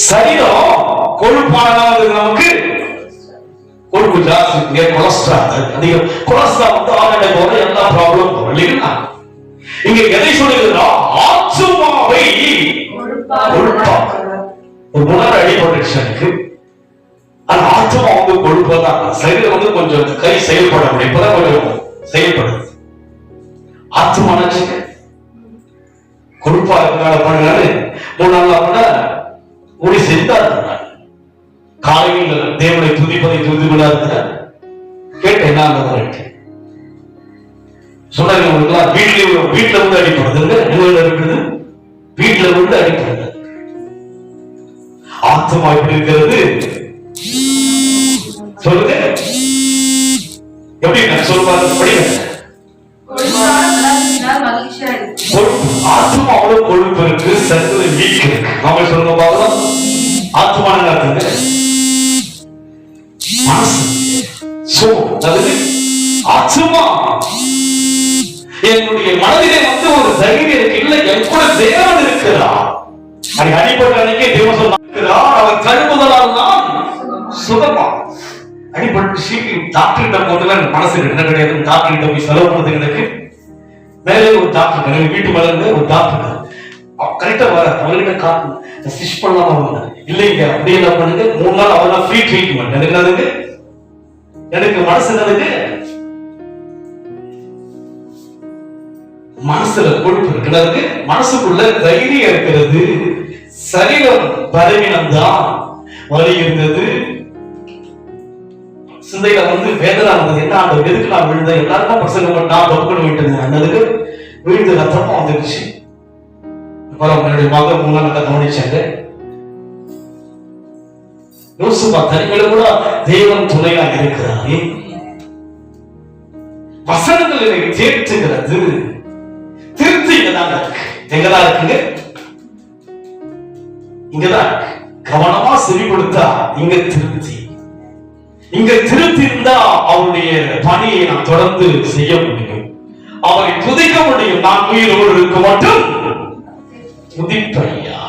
சரீரம் கொழுப்பானது நமக்கு கொழுப்பு ஜாஸ்தி, கொலஸ்ட்ரால் அதிகம். கொலஸ்ட்ரால் வந்து ஆனடை போற எல்லா ப்ராப்ளம் இல்லைங்களா? இங்க எதை சொல்லுகிறா? ஆத்துமாவை கொழுப்பாக. ஒரு முன்னாடி அடிபட்டுருக்கு. ஆனா ஆத்துமா வந்து கொழுப்பதான். சரீரம் வந்து கொஞ்சம் கை செயல்பட முடியும். இப்பதான் கொஞ்சம் செயல்படுது. ஆத்துமா கொழுப்பா இருக்கிறாங்க பண்ணாரு. 3 நாள் கூட ஒரு செத்தார். காலையில் தேவனை துதிப்பதை துதி கொண்டார். கேட்டேன் சொன்னாங்க, வீட்டுல வந்து அடிப்படுது இருக்குது. வீட்டுல விழுந்து அடிக்கிறது. ஆத்மா எப்படி இருக்கிறது சொல்லுங்க, எப்படி சொல்லுவாங்க படிங்க. ஆத்மா அவ்வளவு கொழுப்பு இருக்கு, சத்துல வீக் இருக்கு. நாம சொல்லுங்க பாக்கலாம், ஆத்மா என்ன இருக்குங்க? மனசு. சோ அது ஆத்மா. என்னுடைய மனதிலே வந்து ஒரு தைரியம் இருக்கு, இல்ல என் கூட தேவன் இருக்கிறார். அடிப்பட்ட அன்னைக்கே தேவன் சொன்னார், அவர் தழும்புதலால் தான் சுகமா. அடிப்பட்டு சீக்கிரம் டாக்டர்கிட்ட போட்டுல மனசு என்ன கிடையாது, டாக்டர்கிட்ட போய் செலவு பண்ணது எனக்கு. மேலே ஒரு டாக்டர், எனக்கு வீட்டு மேல இருந்து ஒரு டாக்டர் கரெக்டா வர, அவர்கிட்ட காட்டு ஸ்டிச் பண்ணலாமா இல்லைங்க, அப்படியே என்ன பண்ணுங்க 3 நாள் அவர்தான் ஃப்ரீ ட்ரீட்மெண்ட். எனக்கு என்னதுக்கு, எனக்கு மனசு என்னதுக்கு, மனசுல கொழுப்பு இருக்கிறது, மனசுக்குள்ள தைரியம் இருக்கிறது. சரீரம் பலவீனம் தான், வலி இருந்தது, சிந்தையில வந்து வேதனை இருந்தது. என்ன அந்த எதுக்கு நான் விழுந்தேன், எல்லாருக்கும் பிரசங்கம் பண்ணா பக்குன்னு விட்டுருந்தேன், அண்ணதுக்கு விழுந்து ரத்தமா வந்துருச்சு. என்னுடைய மகன் 3 நாள் கவனிச்சாங்க. யோசுவா தனிமையில கூட தேவன் துணையா இருக்கிறாரே. வசனங்கள் என்னை தேற்றுகிறது. திருப்தி இங்கதான் இருக்கு. எங்கதான் இருக்குங்க? இங்கதான் இருக்கு. கவனமா செவி கொடுத்தா இங்க திருப்தி. இங்க திருப்தி இருந்தா அவருடைய பணியை நான் தொடர்ந்து செய்ய முடியும், அவரை துதிக்க முடியும். நான் உயிரோடு இருக்க மட்டும் துதிப்பையா.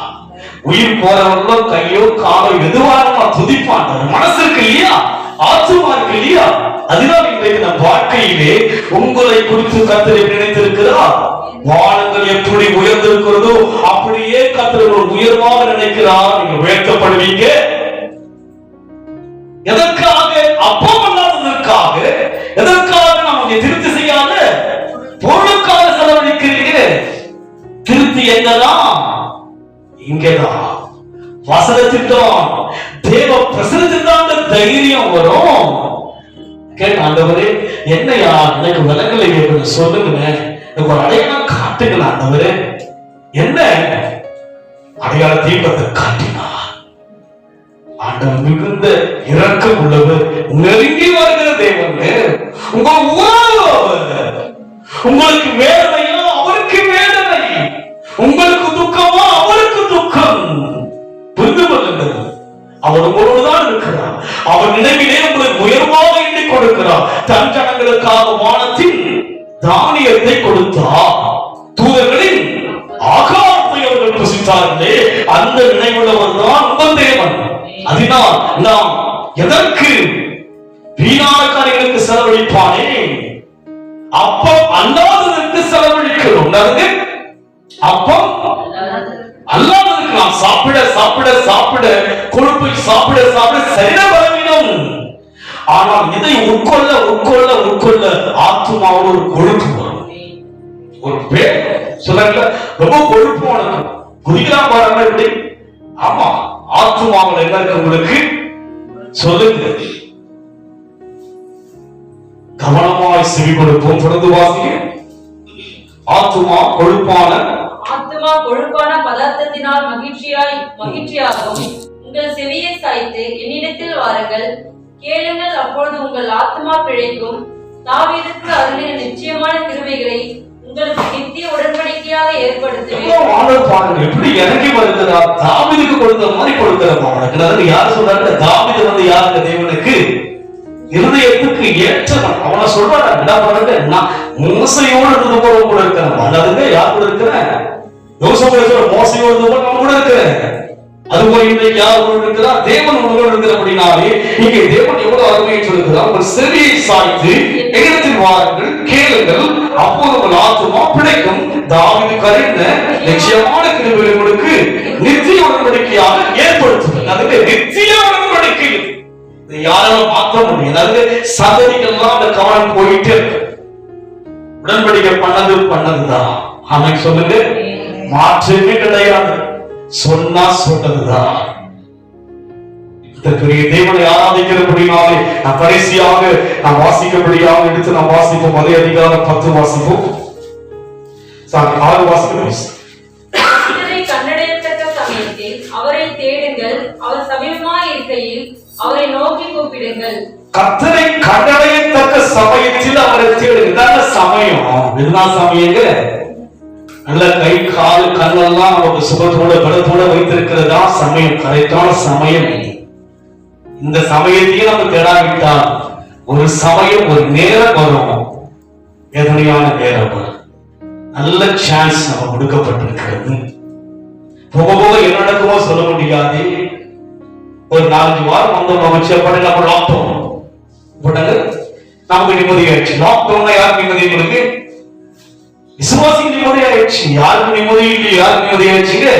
உயிர் போறவர்களும் கையோ காலோ எதுவாக துதிப்பான். மனசு இருக்கு இல்லையா, ஆத்மா இருக்கு இல்லையா. அதனால் இன்றைக்கு நம் வாழ்க்கையிலே உங்களை குறித்து கர்த்தர் நினைத்திருக்கிறார். வானங்கள் எப்படி உயர்ந்திருக்கிறதோ அப்படியே கர்த்தர் உயர்வாக நினைக்கிறார். நீங்க உயர்த்தப்படுவீங்க. எதற்காக? அப்பம் அல்லாததற்காக. எதற்காக? நம்ம திருப்தி செய்யாத பொருளுக்காக செலவழிக்கிறீங்க. திருப்தி எங்கதான்? இங்கதான். வசனத்தில்தான், தேவ பிரசனத்தில்தான் அந்த தைரியம் வரும். கேட்ட ஆண்டவரே, என்னையா எனக்கு விலங்கலை சொல்லுங்க, எனக்கு ஒரு அடையாளம் காட்டுங்களா ஆண்டவரே. என்ன அடையாள தீபத்தை காட்டினா ஆண்டவர் மிகுந்த இரக்கம் உள்ளவர், நெருங்கி வருகிற தேவன். உங்க உறவு, உங்களுக்கு வேதனையா அவருக்கு வேதனை, உங்களுக்கு துக்கமா அவருக்கு துக்கம். புரிந்து கொள்ளுங்கள், அவர் உங்களோடுதான் இருக்கிறார். அவர் நினைவிலே உங்களுக்கு உயர்வாக எண்ணி கொடுக்கிறார். தன் ஜனங்களுக்காக வானத்தின் தானியத்தை கொடுத்தார், தூதர்களின் ஆகாரத்தை அவர்கள் புசித்தார்களே, அந்த நினைவுள்ளவர் தான் உங்கள் தேவன். அதனால் நாம் எதற்கு வீணான காரியங்களுக்கு செலவழிப்பானே, அப்பம் அல்லாததற்கு செலவழிக்கிறோம். அப்பம் அல்லாததற்கு நாம் சாப்பிட சாப்பிட சாப்பிட கொழுப்பை சாப்பிட சாப்பிட சரீர பலவீனம். ஆனால் இதை உட்கொள்ள உட்கொள்ள உட்கொள்ள ஆத்மாவோட ஒரு கொழுப்பு வரும். ஒரு பேர் சொல்ல ரொம்ப கொழுப்பு உனக்கு குதிக்கலாம் பாருங்க இப்படி. ஆமா, ஆத்மாவில் என்ன இருக்கு உங்களுக்கு சொல்லுங்க. கவனமாய் செவி கொடுப்போம். தொடர்ந்து வாசிங்க. ஆத்மா கொழுப்பான பதார்த்தத்தினால் மகிழ்ச்சியாகவும் உங்கள் செவியை சாய்த்து என்னிடத்தில் வாருங்கள், கேளுங்கள், அப்பொழுது உங்கள் ஆத்மா பிழைக்கும். தாவீதுக்கு அருளின நிச்சயமான கிருபைகளை உங்களுக்கு நித்திய உடன்படிக்கையாக ஏற்படுத்துவேன். எப்படி இறங்கி வருகிறார், தாவீதுக்கு கொடுத்த மாதிரி கொடுக்கிறோம். யார் சொல்றாங்க? தாவீது வந்து யாருங்க? தேவனுக்கு இருதயத்துக்கு ஏற்றவன். அவனை சொல்றாங்க, என்ன பண்றது, நான் மோசையோடு இருந்து போற கூட இருக்கிறேன். அதுங்க யார் கூட இருக்கிறேன்? மோசையோடு இருந்து போற கூட இருக்கிறேன். அதுபோல இன்றைக்கு யார் கூட இருக்கிறார்? தேவன் உங்களோடு இருக்கிறபடினாலே இங்கே தேவன் எவ்வளவு அருமையை சொல்லுகிறார். உங்கள் செவியை சாய்த்து என்னிடத்தில் வாருங்கள், கேளுங்கள், அப்போது உங்கள் ஆத்துமா பிழைக்கும். தாவீதுக்கு அருளின நிச்சயமான கிருபைகளை உங்களுக்கு நித்திய உடன்படிக்கையாக ஏற்படுத்துங்கள். அதுக்கு நித்திய உடன்படிக்கை யாராலும் மாற்ற முடியாது. சந்ததிகள்லாம் அந்த கவனம் போயிட்டு உடன்படிக்கை பண்ணதுதான். ஆமென் சொல்லுங்க. மாற்றமே கிடையாது, சொன்னா சொன்னதுதான். இந்த பெரிய தேவனை ஆராதிக்கிறபடினாலே நான் கடைசியாக நான் வாசிக்கபடியாக எடுத்து நாம் வாசிப்போம். அதே அதிகாரம் 10 வாசிப்போம். 6 வாசிப்போம். கன்னட அவரை தேடுங்கள், அவர் சமீபமாய் இருக்கையில் அவரை நோக்கி கூப்பிடுங்கள். கர்த்தரை கண்டடையத்தக்க சமயத்தில் அவரை தேடுங்க. சமயம் இதுதான் சமயங்க. நல்ல கை கால் கண்ணெல்லாம் நமக்கு சுகத்தோட பலத்தோட வைத்திருக்கிறதா சமயம், கரெக்டான சமயம். இந்த சமயத்தையும் நம்ம தேடாவிட்டால் ஒரு சமயம் ஒரு நேரம் வரும், வேதனையான நேரம் வரும். நல்ல சான்ஸ் நம்ம கொடுக்கப்பட்டிருக்கிறது. போக போக என்ன நடக்குமோ சொல்ல முடியாது. ஒரு 4 வாரம் வந்தோம் அமைச்சர் நம்ம லாக்டவுன் போட்டாங்க, நமக்கு நிம்மதி ஆயிடுச்சு. லாக்டவுன்ல யாருக்கு நிம்மதி? உங்களுக்கு விசுவாசிக்கு நிம்மதி ஆயிடுச்சு. யாருக்கு நிம்மதி இல்லை? யாருக்கு நிம்மதி ஆயிடுச்சுங்க?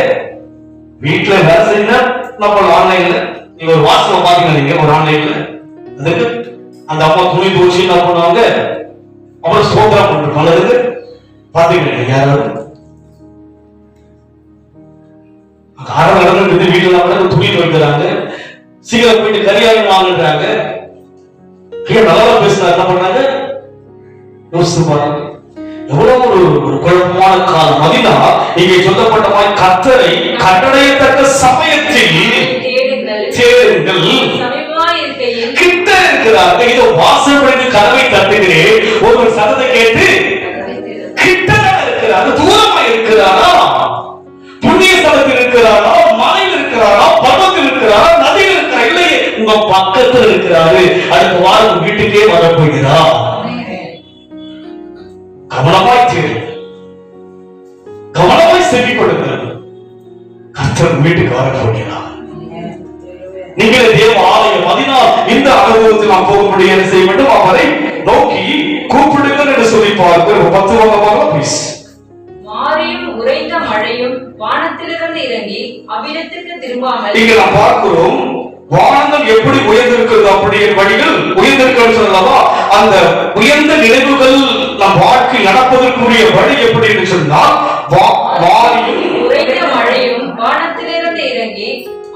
வீட்டுல வேலை செய்யல, நம்ம ஆன்லைன்ல நீங்க ஒரு வாட்ஸ்அப் பாத்தீங்க, நீங்க ஒரு ஆன்லைன்ல அதுக்கு அந்த அம்மா துணி போச்சு என்ன பண்ணுவாங்க, அப்புறம் சோதனை பண்ணிருப்பாங்க. அதுக்கு பாத்தீங்க யாராவது காரணம் வீட்டுல துணி துவைக்கிறாங்க, சீக்கிரம் போயிட்டு கரியாயம் வாங்குறாங்க. நல்லா பேசினா என்ன பண்ணாங்க யோசித்து பாருங்க. எவ்வளவு ஒரு குழப்பமான காலம். மதினா இங்கே சொல்லப்பட்ட மாதிரி கர்த்தரை கண்டடையத்தக்க சமயத்தில் தேடுங்கள், கிட்ட இருக்கிறாங்க. இதோ வாசல் பண்ணி கதவை தட்டுகிறேன், ஒரு சத்தத்தை கேட்டு கிட்ட இருக்கிறாங்க. தூரமா இருக்கிறாரா? புண்ணிய ஸ்தலத்தில் இருக்கிறாரா? மலையில் இருக்கிறாரா? பர்வத்தில் இருக்கிறாரா? நதியில் இருக்கிறாரா? இல்லையே, உங்க பக்கத்தில் இருக்கிறாரு. அடுத்த வாரம் வீட்டுக்கே வரப்போகிறார். கவனமாய் தேடுங்கள், கவனமாய் செவி கொடுங்கள். கர்த்தர் வீட்டுக்கு வரப்போகிறார். நீங்களே தேவ ஆலயம். அதனால் இந்த அனுபவத்தில் நாம் போக முடியும். என்ன செய்ய வேண்டும்? அவரை நோக்கி கூப்பிடுங்கள் என்று சொல்லி பார்க்க 10 வாரமாக ப்ளீஸ். மாரியும் உறைந்த மழையும் வானத்திலிருந்து இறங்கி அவ்விடத்திற்கு திரும்பாமல். இங்க நாம் பார்க்கிறோம் வானங்கள் எப்படி உயர்ந்திருக்கிறது, அப்படியே வழிகள் உயர்ந்திருக்கிறது சொல்லலாமா? அந்த உயர்ந்த நினைவுகள் நம் வாழ்க்கை நடப்பதற்குரிய வழி எப்படி என்று சொன்னால், மாரியும் உறைந்த மழையும் வானத்திலிருந்து இறங்கி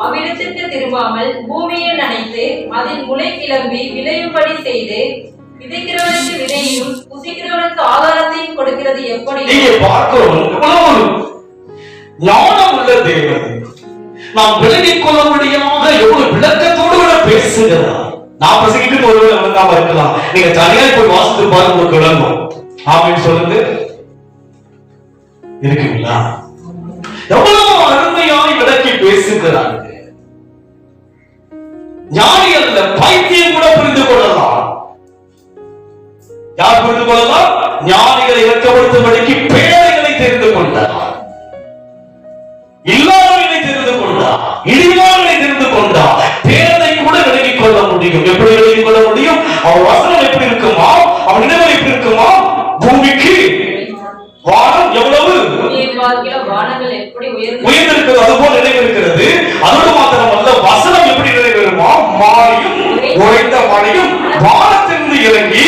அவ்விடத்திற்கு திரும்பாமல் பூமியை நனைத்து அதில் முளை கிளம்பி விளையும்படி செய்து விதைக்கிறவனுக்கு விதையும் புசிக்கிறவனுக்கு ஆகாரத்தையும் கொடுக்கிறது எப்படி? நீங்க பார்க்கிறோம் ஞானம் உள்ள தேவன் நாம் விலகிக் கொள்ள முடியாத எவ்வளவு விளக்கத்தோடு கூட பேசுகிறார். நான் பசங்கிட்டு ஒருவேளை விளங்காம இருக்கலாம், நீங்க தனியாக போய் வாசித்து பாருங்க, உங்களுக்கு விளங்கும். ஆமென் சொல்லுங்க. இருக்குங்களா? எவ்வளவு அருமையாய் விளக்கி பேசுகிறாங்க. ஞானி அல்ல, பைத்தியம் கூட புரிந்து கொள்ளலாம். யார் புரிந்து கொள்ளலாம்? ஞானிகளை இறக்கப்படுத்தும்படிக்கு பேழைகளை தெரிந்து கொண்டார், இல்லாதவர்களை தெரிந்து கொண்டார், இழிவாளர்களை தெரிந்து கொண்டார். பேரை கூட விலகிக் கொள்ள முடியும். எப்படி விலகிக் கொள்ள முடியும்? அவன் வசனம் எப்படி இருக்குமா? அவன் நினைவு எப்படி இருக்குமா? பூமிக்கு வானம் எவ்வளவு உயர்ந்திருக்கிறது அதுபோல் நிறைவேறுகிறது. அதோடு மாத்திரமல்ல, வசனம் எப்படி நிறைவேறுமா? மாரியும் உறைந்த மழையும் வானத்திலிருந்து இறங்கி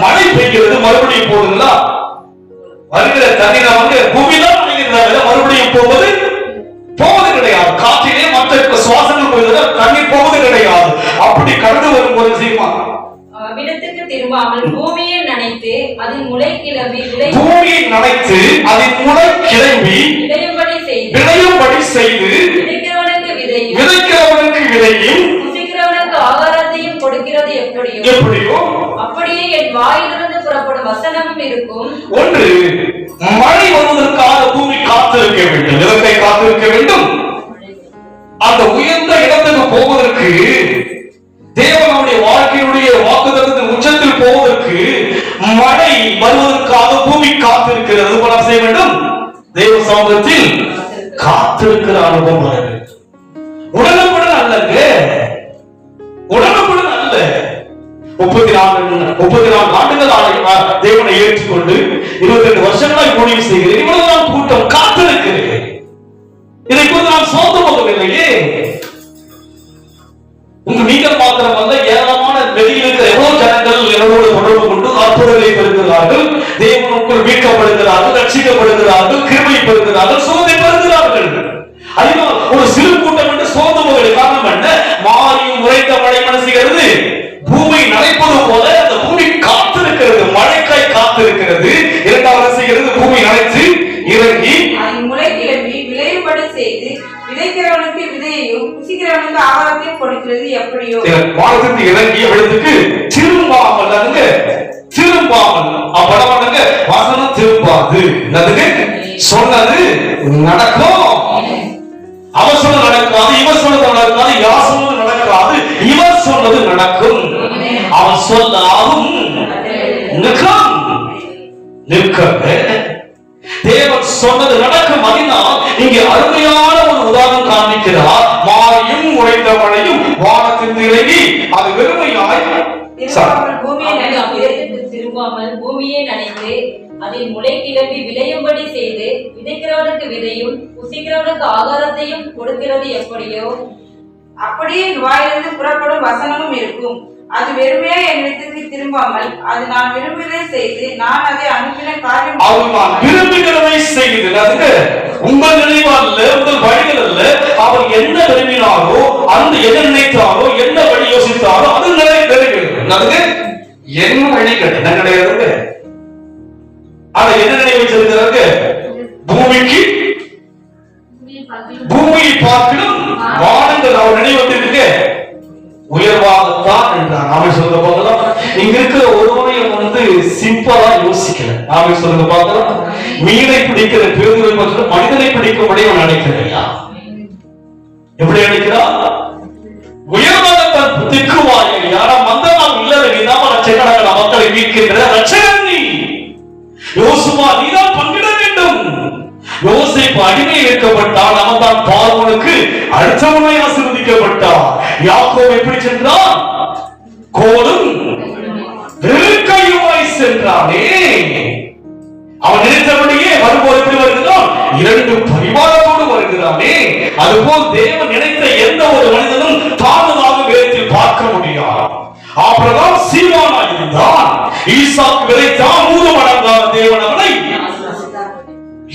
மழை பெய்கிறது. மறுபடியும் போகுதுங்களா? வருகிற தண்ணீர் வந்து பூமிதான் மறுபடியும் போவது கிடையாது. காற்றிலே மற்ற சுவாசங்கள் போகுது, தண்ணீர் போவது கிடையாது. அப்படி கடந்து வரும்போது செய்யுமா? அவ்விடத்துக்கு திரும்பாமல் பூமியை நனைத்து அதில் முளை கிளம்பி பூமியை நனைத்து அதில் முளை கிளம்பி விளையும்படி செய்து விதைக்கிறவனுக்கு விதையும் புசிக்கிறவனுக்கு ஆகாரத்தையும் கொடுக்கிறது எப்படியோ அப்படியே என் வாயிலிருந்து புறப்படும் வசனமும் இருக்கும். ஒன்று, மழை வருவதற்காக பூமி காத்திருக்க வேண்டும், நிலத்தை காத்திருக்க வேண்டும். அந்த உயர்ந்த இடத்துக்கு போவதற்கு, தேவனுடைய வாழ்க்கையுடைய வாக்குத்தத்தத்தின் உச்சத்தில் போவதற்கு மழை வருவதற்காக பூமி காத்திருக்கிறது. போல செய்ய வேண்டும், தேவ சமூகத்தில் காத்திருக்கிற அனுபவம் வர வேண்டும். உடனுக்குடன் அல்லங்க, உடனுக்குடன் அல்ல. 34 ஆண்டுகள் தேவனை ஏற்றுக்கொண்டு 22 வருஷங்களாய் ஊழியம் செய்கிறேன். இவ்வளவுதான் கூட்டம் காத்திருக்கிறேன். இதை குறித்து நான் சொந்த போகவில்லையே. நீங்கள் மாத்திரமல்ல, ஏராளமான வெளியில் இருக்கிற எவ்வளவு ஜனங்கள் என்னோடு தொடர்பு கொண்டு அற்புதங்களை பெறுகிறார்கள், தேவனுக்குள் மீட்கப்படுகிறார்கள், ரட்சிக்கப்படுகிறார்கள், கிருபை பெறுகிறார்கள், சுகத்தை பெறுகிறார்கள். அதனால் ஒரு சிறு கூட்டம் என்று சோர்ந்து போகிற காரணம் என்ன? மாரியும் உறைந்த மழை மனசுகிறது. பூமி நனைப்பது போல அந்த பூமி காத்திருக்கிறது, மழைக்காய் காத்திருக்கிறது. இரண்டாவது செய்கிறது, பூமி நனைத்து இறங்கி விளையும்படி செய்து விதைக்கிறவனுக்கு விதையையும் புசிக்கிறவனுக்கு ஆகாரத்தையும் கொடுக்கிறது எப்படியோ. வானத்திற்கு இறங்கிய விடத்துக்கு திரும்பாமல் அதுங்க திரும்பாமல் அப்படமானங்க வசனம் திரும்பாது அதுங்க சொன்னது நடக்கும். அவன் சொன்னது நடக்காது, இவன் சொன்னது நடக்காது, யார் சொன்னது நடக்காது, இவன் சொன்னது நடக்கும். அவன் சொல்லாலும் நிற்கும் நிற்கவே தேவன் சொன்னது நடக்கும். அதனால் இங்கே அருமையான ஒரு உதாரணம் காண்பிக்கிறார். மாரியும் உழைந்த மழையும் வானத்தின் இறங்கி அது வெறுமையாய் திரும்பாமல் பூமியை நனைத்து அதில் முளை கிளம்பி விளையும்படி செய்து விதைக்கிறவனுக்கு விதையும் புசிக்கிறவனுக்கு ஆகாரத்தையும் கொடுக்கிறது எப்படியோ அப்படியே வாயிலிருந்து புறப்படும் வசனமும் இருக்கும். அது வெறுமையா என் இடத்திற்கு திரும்பாமல் அது நான் விரும்புவதை செய்து நான் அதை அனுப்பின காரியம் நான் விரும்புகிறதை செய்து அதுக்கு உங்கள் நினைவா அல்ல, உங்கள் வழிகள் அல்ல. அவர் என்ன விரும்பினாரோ அந்த எதை நினைத்தாரோ என்ன வழி யோசித்தாரோ அது நிறைவேறுகிறது. அதுக்கு என்ன வழிகள் என்ன கிடையாது. அதை என்ன நினைவு வச்சிருக்கிறாரு? பூமிக்கு பூமியை பார்க்கணும் வானங்கள் அவர் நினைவத்திற்கு உயர்வாகத்தான் என்றார். நாம சொல்ல பார்க்கலாம். இங்க இருக்கிற ஒருவரையும் சிம்பிளா யோசிக்கல. நாம சொல்ல பார்க்கலாம். மீனை பிடிக்கிற பேதுரை மற்றும் மனிதனை பிடிக்கும்படி அவன் நினைக்கிறா. எப்படி நினைக்கிறா? உயர்வாகத்தான் திக்குவாய் யாரா மந்தனால் இல்லது நீதான் லட்சக்கணக்கான மக்களை மீட்கின்ற ரட்சகன் நீ. யோசுவா நீதான் பங்கிட வேண்டும். யோசேப்பு அடிமையில் வைக்கப்பட்டான். அவன் தான் பார்வோனுக்கு அடுத்தவனை ஆசீர்வதிக்கப்பட்டான். யாக்கோபு எப்படி சென்றான்? கோலும் வெறுக்கையுமாய் சென்றானே. அவன் நினைத்தபடியே வரும்போது எப்படி வருகிறான்? 2 பரிவாரத்தோடு வருகிறானே. அதுபோல் தேவன் நினைத்த எந்த ஒரு மனிதனும் தாமதாக வேதத்தில் பார்க்க முடியாது. ஆபிரகாம் சீமானாய் இருந்தான். ஈசாக்கு விதைத்தான் 100 மடங்கான தேவன் அவனை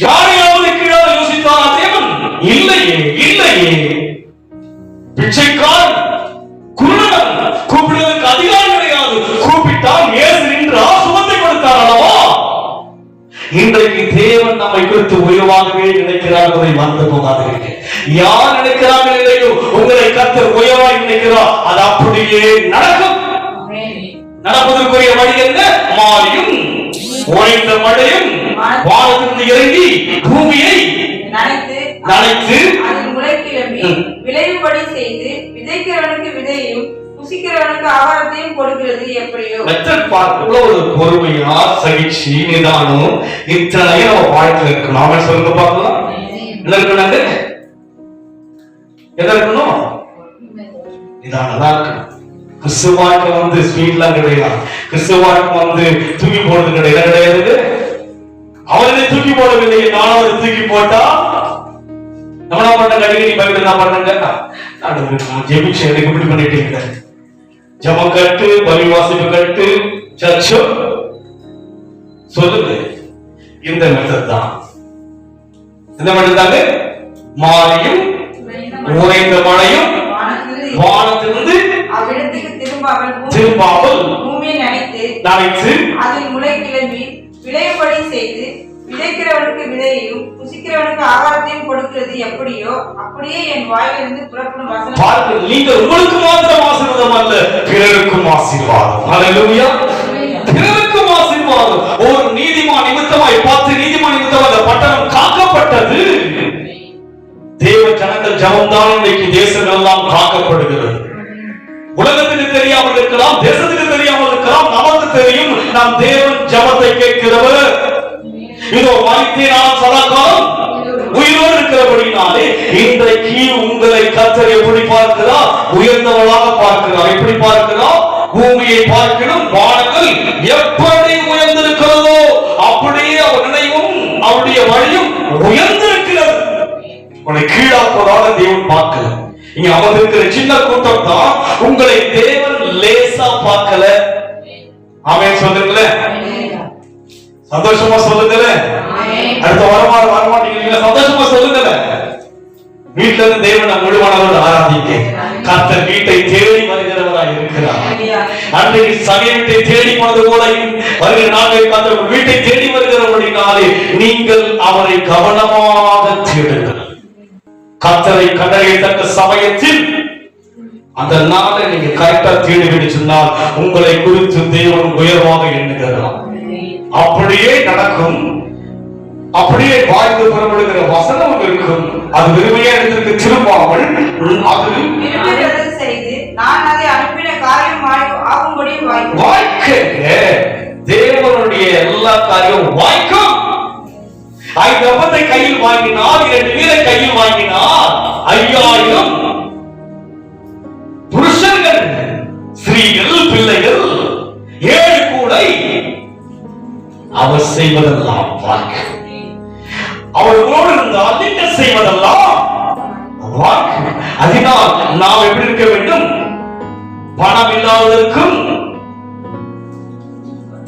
யாரையாவது கீழாக யோசித்தாரா தேவன்? இல்லையே இல்லையே. பிச்சைக்காரன் குருடன் கூப்பிடுவதற்கு அதிகாரம் கிடையாது. கூப்பிட்டால் ஏசு நின்று சுமத்தை கொடுத்தார் அல்லவா? இன்றைக்கு தேவன் நம்மை குறித்து உயர்வாகவே நினைக்கிறார். அதை மறந்து போகாதீர்கள். யார் நினைக்கிறார்கள் இல்லையோ உங்களை கர்த்தர் உயர்வாய் நினைக்கிறார். அது அப்படியே நடக்கும். நடப்பதற்குரிய வழி என்ன? மாரியும் ஓய்ந்த மழையும் வானத்திலிருந்து இறங்கி பூமியை நனைத்து அதில் முளை கிளம்பி விளையும்படி செய்து விதைக்கிறவனுக்கு விதையையும் புசிக்கிறவனுக்கு ஆகாரத்தையும் கொடுக்கிறது எப்படியோ. ஒரு பொறுமையா சகிச்சு நிதானம் இத்தனையும் நம்ம வாழ்க்கையில் இருக்கணும். அவன் சொல்லுங்க பார்க்கலாம். என்ன இருக்கணும்? எதா இருக்கணும்? நிதானமா இருக்கணும். கிறிஸ்துவாக்கு ஸ்பீட்லாம் கிடையாது. கிறிஸ்துவாக்கு தூக்கி போடுறது கிடையாது. அவரை தூக்கி போடவில்லை. நானும் அவரை தூக்கி போட்டா நம்ம என்ன பண்ண அடிக்கடி பைபிள் என்ன பண்ணங்க ஜெபிச்சு எனக்கு இப்படி பண்ணிட்டீங்க. ஜபம் கட்டு, பலி வாசிப்பு கட்டு, சர்ச்சோ சொல்லுங்க. இந்த மெத்தட் தான். இந்த மெத்தட் தாங்க. மாரியும் உறைந்த மழையும் வானத்திலிருந்து அவ்விடத்துக்கு திரும்பாமல் பூமியை நனைத்து அதில் முளை கிளம்பி விளையும்படி செய்து விதைக்கிறவனுக்கு விதையையும் புசிக்கிறவனுக்கு ஆகாரத்தையும் கொடுக்கிறது எப்படியோ அப்படியே என் வாயிலிருந்து புறப்படும் வசனம். பாருங்கள், நீங்கள் உங்களுக்கு மாத்திரம் ஆசீர்வாதம் அல்ல, பிறருக்கும் ஆசீர்வாதம். ஹல்லேலூயா. பிறருக்கும் ஆசீர்வாதம். ஒரு நீதிமான் நிமித்தமாய் 10 நீதிமான் நிமித்தமாய் அந்த பட்டணம் காக்கப்பட்டது. தேவ ஜனங்கள் ஜபம்தான் இன்னைக்கு தேசங்கள் எல்லாம் காக்கப்படுகிறது. உலகத்துக்கு தெரியாமல் இருக்கலாம், தேசத்துக்கு தெரியாமல் இருக்கலாம், நமக்கு தெரியும். நாம் தேவன் ஜபத்தை கேட்கிறவர். இதோ மரித்தே நாம் சதாகாலம் உயிரோடு இருக்கிறபடினாலே இன்றைக்கு உங்களை கர்த்தர் எப்படி பார்க்கிறார்? உயர்ந்தவளாக பார்க்கிறார். எப்படி பார்க்கிறார்? பூமியை பார்க்கணும். வானங்கள் எப்படி உயர்ந்திருக்கிறதோ அப்படியே அவர் நினைவும் அவருடைய வழியும் உயர்ந்திருக்கிறது. உன்னை கீழாப்பதாக தேவன் பார்க்கல. இங்க அமர்ந்திருக்கிற சின்ன கூட்டம் தான் உங்களை தேவன் லேசா பார்க்கல. ஆமென் சொல்லுங்களேன். சந்தோஷமா சொல்லுங்களேன். அடுத்த வரமாட்டீங்க. சந்தோஷமா சொல்லுங்களேன். வீட்டுல இருந்து தேவனை முழுவனோடு ஆராதிக்க கர்த்தர் வீட்டை தேடி வருகிறவராய் இருக்கிறார். அன்றைக்கு சகை வீட்டை தேடி போனது போல வருகிற நாட்களில் கர்த்தர் வீட்டை தேடி வருகிறபடினாலே நீங்கள் அவரை கவனமாக தேடுங்கள். கர்த்தரை கண்டறியத்தக்க சமயத்தில் அந்த நாளை நீங்க கரெக்டா தேடி சொன்னால் உங்களை குறித்து தேவன் உயர்வாக எண்ணுகிறார். அப்படியே நடக்கும். அப்படியே வாய்ப்பு புறப்படுகிற வசனம் இருக்கும். அது வெறுமையா இடத்திற்கு திரும்பாமல் அது செய்து நான் அதை அனுப்பின காரியம் ஆகும்படி வாய்க்க தேவனுடைய எல்லா காரியம் வாய்க்கும். 5 அப்பத்தை கையில் வாங்கினார், 2 மீனை கையில் வாங்கினார், 5000 புருஷர்கள், ஸ்திரீகள், பிள்ளைகள், 7 கூடை. அவர் செய்வதெல்லாம் வாக்கு. அவர்களோடு இருந்தால் நீங்கள் செய்வதெல்லாம் வாக்கு. அதனால் நாம் எப்படி இருக்க வேண்டும்? பணம் இல்லாததற்கும்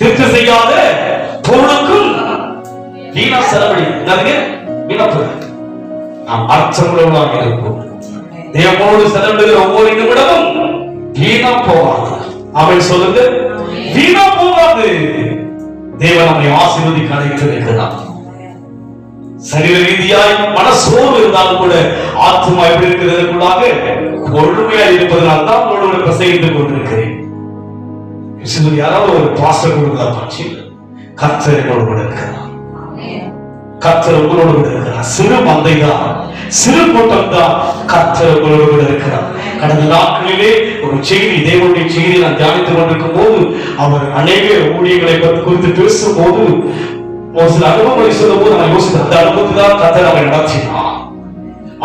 திருப்தி செய்யாத பொருளுக்கும் வீணா செலவழி வீணப்பு. நாம் அர்த்தமுள்ளவர்களாக இருப்போம். தேவனோடு செலவிடுகிற ஒவ்வொரு நிமிடமும் வீணா போவாது. அவன் சொல்லுங்க, வீணா போவாது. தேவன் நம்மை ஆசீர்வதிக்க அழைத்திருக்கிறார். சரீர ரீதியாய் மனசோர்வு இருந்தாலும் கூட ஆத்மா எப்படி இருக்கிறதற்குள்ளாக கொழுமையா இருப்பதனால் தான் உங்களோட பிரசங்கித்துக் கொண்டிருக்கிறேன். யாராவது ஒரு பாஸ்டர் கொடுக்கலாம் பாட்சி, கர்த்தர் உங்களோடு இருக்கிறார். கர்த்தர் உங்களோடு இருக்கிறார். சிறு மந்தை தான், சிறு கூட்டம் தான் கர்த்தர் உங்களோடு இருக்கிறார். கடந்த நாட்களிலே ஒரு செய்தி, தேவனுடைய செய்தி நான் தியானித்துக் கொண்டிருக்கும் போது அவர் அநேக ஊழியர்களை குறித்து பேசும் போது ஒரு சில அனுபவங்களை சொல்லும் போது நான் யோசித்தேன், அந்த அனுபவத்தை தான் கர்த்தர் நம்மை நடத்தினார்,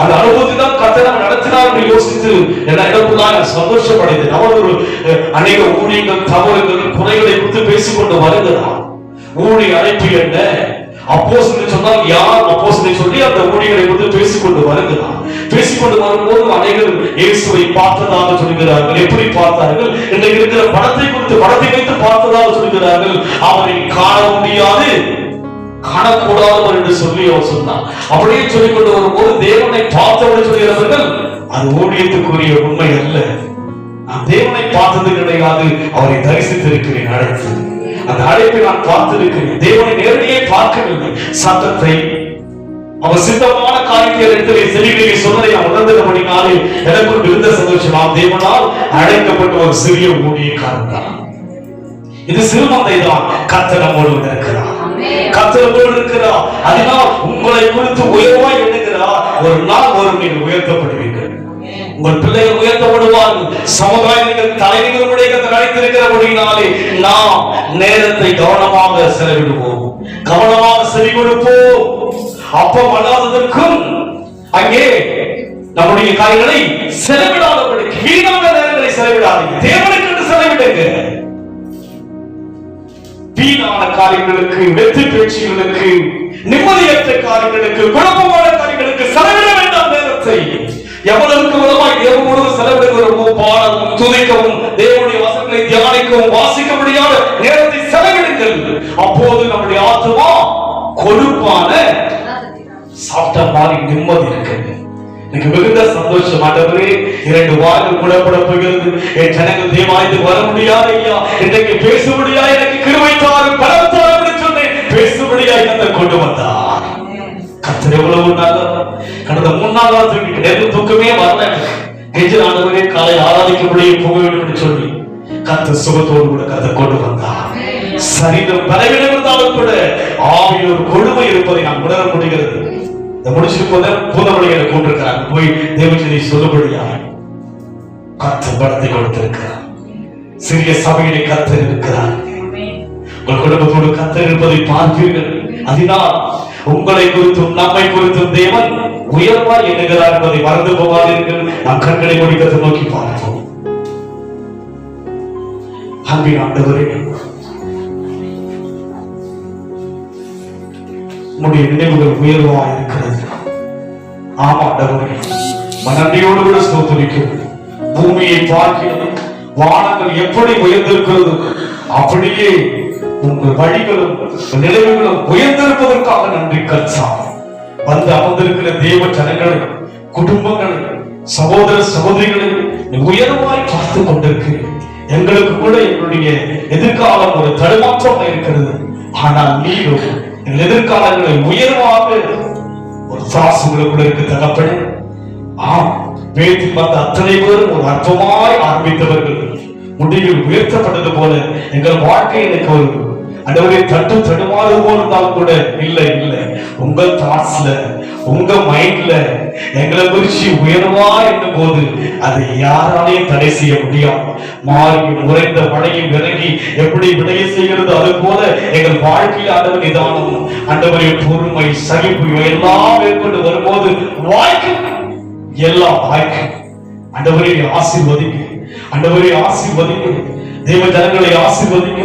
அந்த அனுபவத்தை தான் கர்த்தர் நம்மை நடத்தினார் என்று யோசித்து எனக்குள்ளாக சந்தோஷப்படைந்தேன். அவர் ஒரு அநேக ஊழியர்கள், தவறுகள், குறைகளை குறித்து பேசிக்கொண்டு வருகிறார். ஊழிய அழைப்பு என்ன, அப்போஸ்தலன் சொன்னால் யார், அப்போஸ்தலன் சொல்லி அந்த ஊழியர்களை குறித்து பேசிக்கொண்டு வருகிறார். பேசிக்கொண்டு வரும்போது அநேகர் இயேசுவை பார்த்ததாக சொல்கிறார்கள். எப்படி பார்த்தார்கள்? இன்றைக்கு இருக்கிற படத்தை குறித்து, படத்தை வைத்து பார்த்ததாக சொல்கிறார்கள். அவரை காண முடியாது, காணக்கூடாதவர் என்று சொல்லி அவர் சொன்னார். அப்படியே சொல்லிக் கொண்டு வரும்போது தேவனை பார்த்தவர் சொல்கிறவர்கள் அது ஊழியத்துக்குரிய உண்மை அல்ல. நான் தேவனை பார்த்தது கிடையாது, அவரை தரிசித்திருக்கிறேன், அழைத்து அந்த அழைப்பை நான் பார்த்திருக்கிறேன். தேவனை நேரடியே பார்க்கவில்லை. சத்தத்தை, அவர் சித்தமான காரியத்தை எடுத்து செவிகளை சொன்னதை நான் உணர்ந்தபடினாலே எனக்குள் இருந்த சந்தோஷம். நாம் தேவனால் அழைக்கப்பட்ட ஒரு சிறிய ஊழியக்காரன் தான். இது சிறுமந்தை தான். கர்த்தர் நம்மோடு இருக்கிறார், கர்த்தர் நம்மோடு இருக்கிறார். அதனால் உங்களை குறித்து உயர்வாய் எண்ணுகிறார். ஒரு நாள் வரும், நீங்கள் உயர்த்தப்படுவீர்கள், உங்கள் பிள்ளைகள் உயர்த்தப்படுவார்கள். சமுதாயங்கள் தலைவர்களுடைய அழைத்திருக்கிறபடினாலே நாம் நேரத்தை கவனமாக செலவிடுவோம், கவனமாக செவி கொடுப்போம். அப்பம் அல்லாததற்கும் அங்கே நம்முடைய காரியங்களை செலவிடாதபடிக்கு வீணான நேரங்களை செலவிடாதீங்க. தேவனுக்கு செலவிடுங்க. வீணான காரியங்களுக்கு, வெற்றி பேச்சுகளுக்கு, நிம்மதியற்ற காரியங்களுக்கு, குழப்பமான காரியங்களுக்கு செலவிட வேண்டாம் நேரத்தை. எவ்வளவுக்கு விதமாய் தேவனோடு செலவிடுகிறோமோ, பாடவும், துதிக்கவும், தேவனுடைய வசனங்களை தியானிக்கவும், வாசிக்க முடியாத நேரத்தை செலவிடுங்கள். அப்போது நம்முடைய ஆத்துமா கொழுப்பான சாப்பிட்ட மாதிரி நிம்மதி இருக்கிறது. எனக்கு மிகுந்த சந்தோஷம். ஆண்டவரே, 2 வாரங்கள் கூடப்பட போகிறது. என் ஜனங்கள் தேவாலயத்துக்கு வர முடியாது ஐயா, இன்றைக்கு பேச முடியாது, எனக்கு கிருபை தாரும், பலம் தாரும் என்று சொன்னேன். பேசும்படியா என்னை கொண்டு வந்தார். கர்த்தர் எவ்வளவு நல்லவர். கடந்த 3 நாள் தூங்கிட்டு நேற்று தூக்கமே வரல. கெஞ்சல் ஆண்டவரே, காலை ஆராதிக்கும்படியே போக வேண்டும் என்று சொல்லி கர்த்தர் சுகத்தோடு கூட கர்த்தர் கொண்டு வந்தார். சரீரம் பலவீனம் இருந்தாலும் கூட ஆவியில் ஒரு கொழுமை இருப்பதை நாம் உணர முடிகிறது. முடிச்சுட்டு போத பூதவழிகளை கொண்டிருக்கிறாங்க. போய் தேவச்சனை சொல்லும்படியா கர்த்தர் பலத்தை கொடுத்திருக்கிறார். சிறிய சபையிலே கர்த்தர் இருக்கிறார். உங்கள் குடும்பத்தோடு கர்த்தர் இருப்பதை பார்ப்பீர்கள். அதனால் உங்களை குறித்தும் நம்மை குறித்தும் தேவன் உயர்வாய் எண்ணுகிறார் என்பதை மறந்து போகாதீர்கள். நாம் கண்களை மூடி கர்த்தரை நோக்கி பார்ப்போம். அன்பின் ஆண்டவரே, உம்முடைய நினைவுகள் உயர்வாக இருக்கிறது. ஆமா ஆண்டவரே, நன்றியோடு கூட ஸ்தோத்திரிக்கிறோம். பூமியை பார்க்கிறது, வானங்கள் எப்படி உயர்ந்திருக்கிறது, அப்படியே உங்கள் வழிகளும் நினைவுகளும் உயர்ந்திருப்பதற்காக நன்றி கர்த்தாவே. வந்து அமர்ந்திருக்கிற தேவ ஜனங்களை, குடும்பங்களை, சகோதர சகோதரிகளை உயர்வாய் பார்த்து கொண்டிருக்கிறேன். எங்களுக்கு கூட எங்களுடைய எதிர்காலம் ஒரு தடுமாற்றமாக இருக்கிறது. ஆனால் நீரும் எங்கள் எதிர்காலங்களை உயர்வாக ஒரு சாசுகளுக்குள்ள இருக்கு தகப்பனே. ஆம், வேதத்தில் பார்த்த அத்தனை பேரும் ஒரு அற்பமாய் ஆரம்பித்தவர்கள் முடிவில் உயர்த்தப்பட்டது போல எங்கள் வாழ்க்கை எனக்கு ஒரு அண்டவரே தட்டு தடுமாறு போனாலும் கூட இல்லை உங்கள் தாட்ஸ்ல உங்க மைண்ட்ல எங்களை குறிச்சு உயர்வா என்னும் போது அதை யாராலையும் தடை செய்ய முடியாது. மாறியும் உறைந்த மழையும் இறங்கி எப்படி விடைய செய்கிறது அது போல எங்கள் வாழ்க்கையில் ஆண்டவர் நிதானம், ஆண்டவரே பொறுமை, சகிப்பு எல்லாம் மேற்கொண்டு வரும்போது வாழ்க்கை எல்லாம் வாய்க்கும். ஆண்டவரே ஆசீர்வதிங்க, ஆண்டவரே ஆசீர்வதிங்க, தேவ ஜனங்களை ஆசீர்வதிங்க.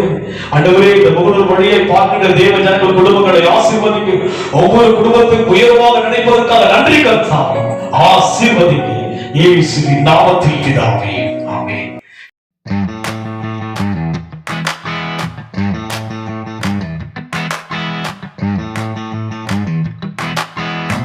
ஆண்டவரே இந்த முகநூல் வழியை பார்க்கின்ற தேவ ஜனங்கள் குடும்பங்களை ஆசீர்வதிங்க. ஒவ்வொரு குடும்பத்துக்கும் உயர்வாக நினைப்பதற்காக நன்றி கர்த்தாவே. ஆசீர்வதிங்க இயேசுவின் நாமத்தில் பிதாவே.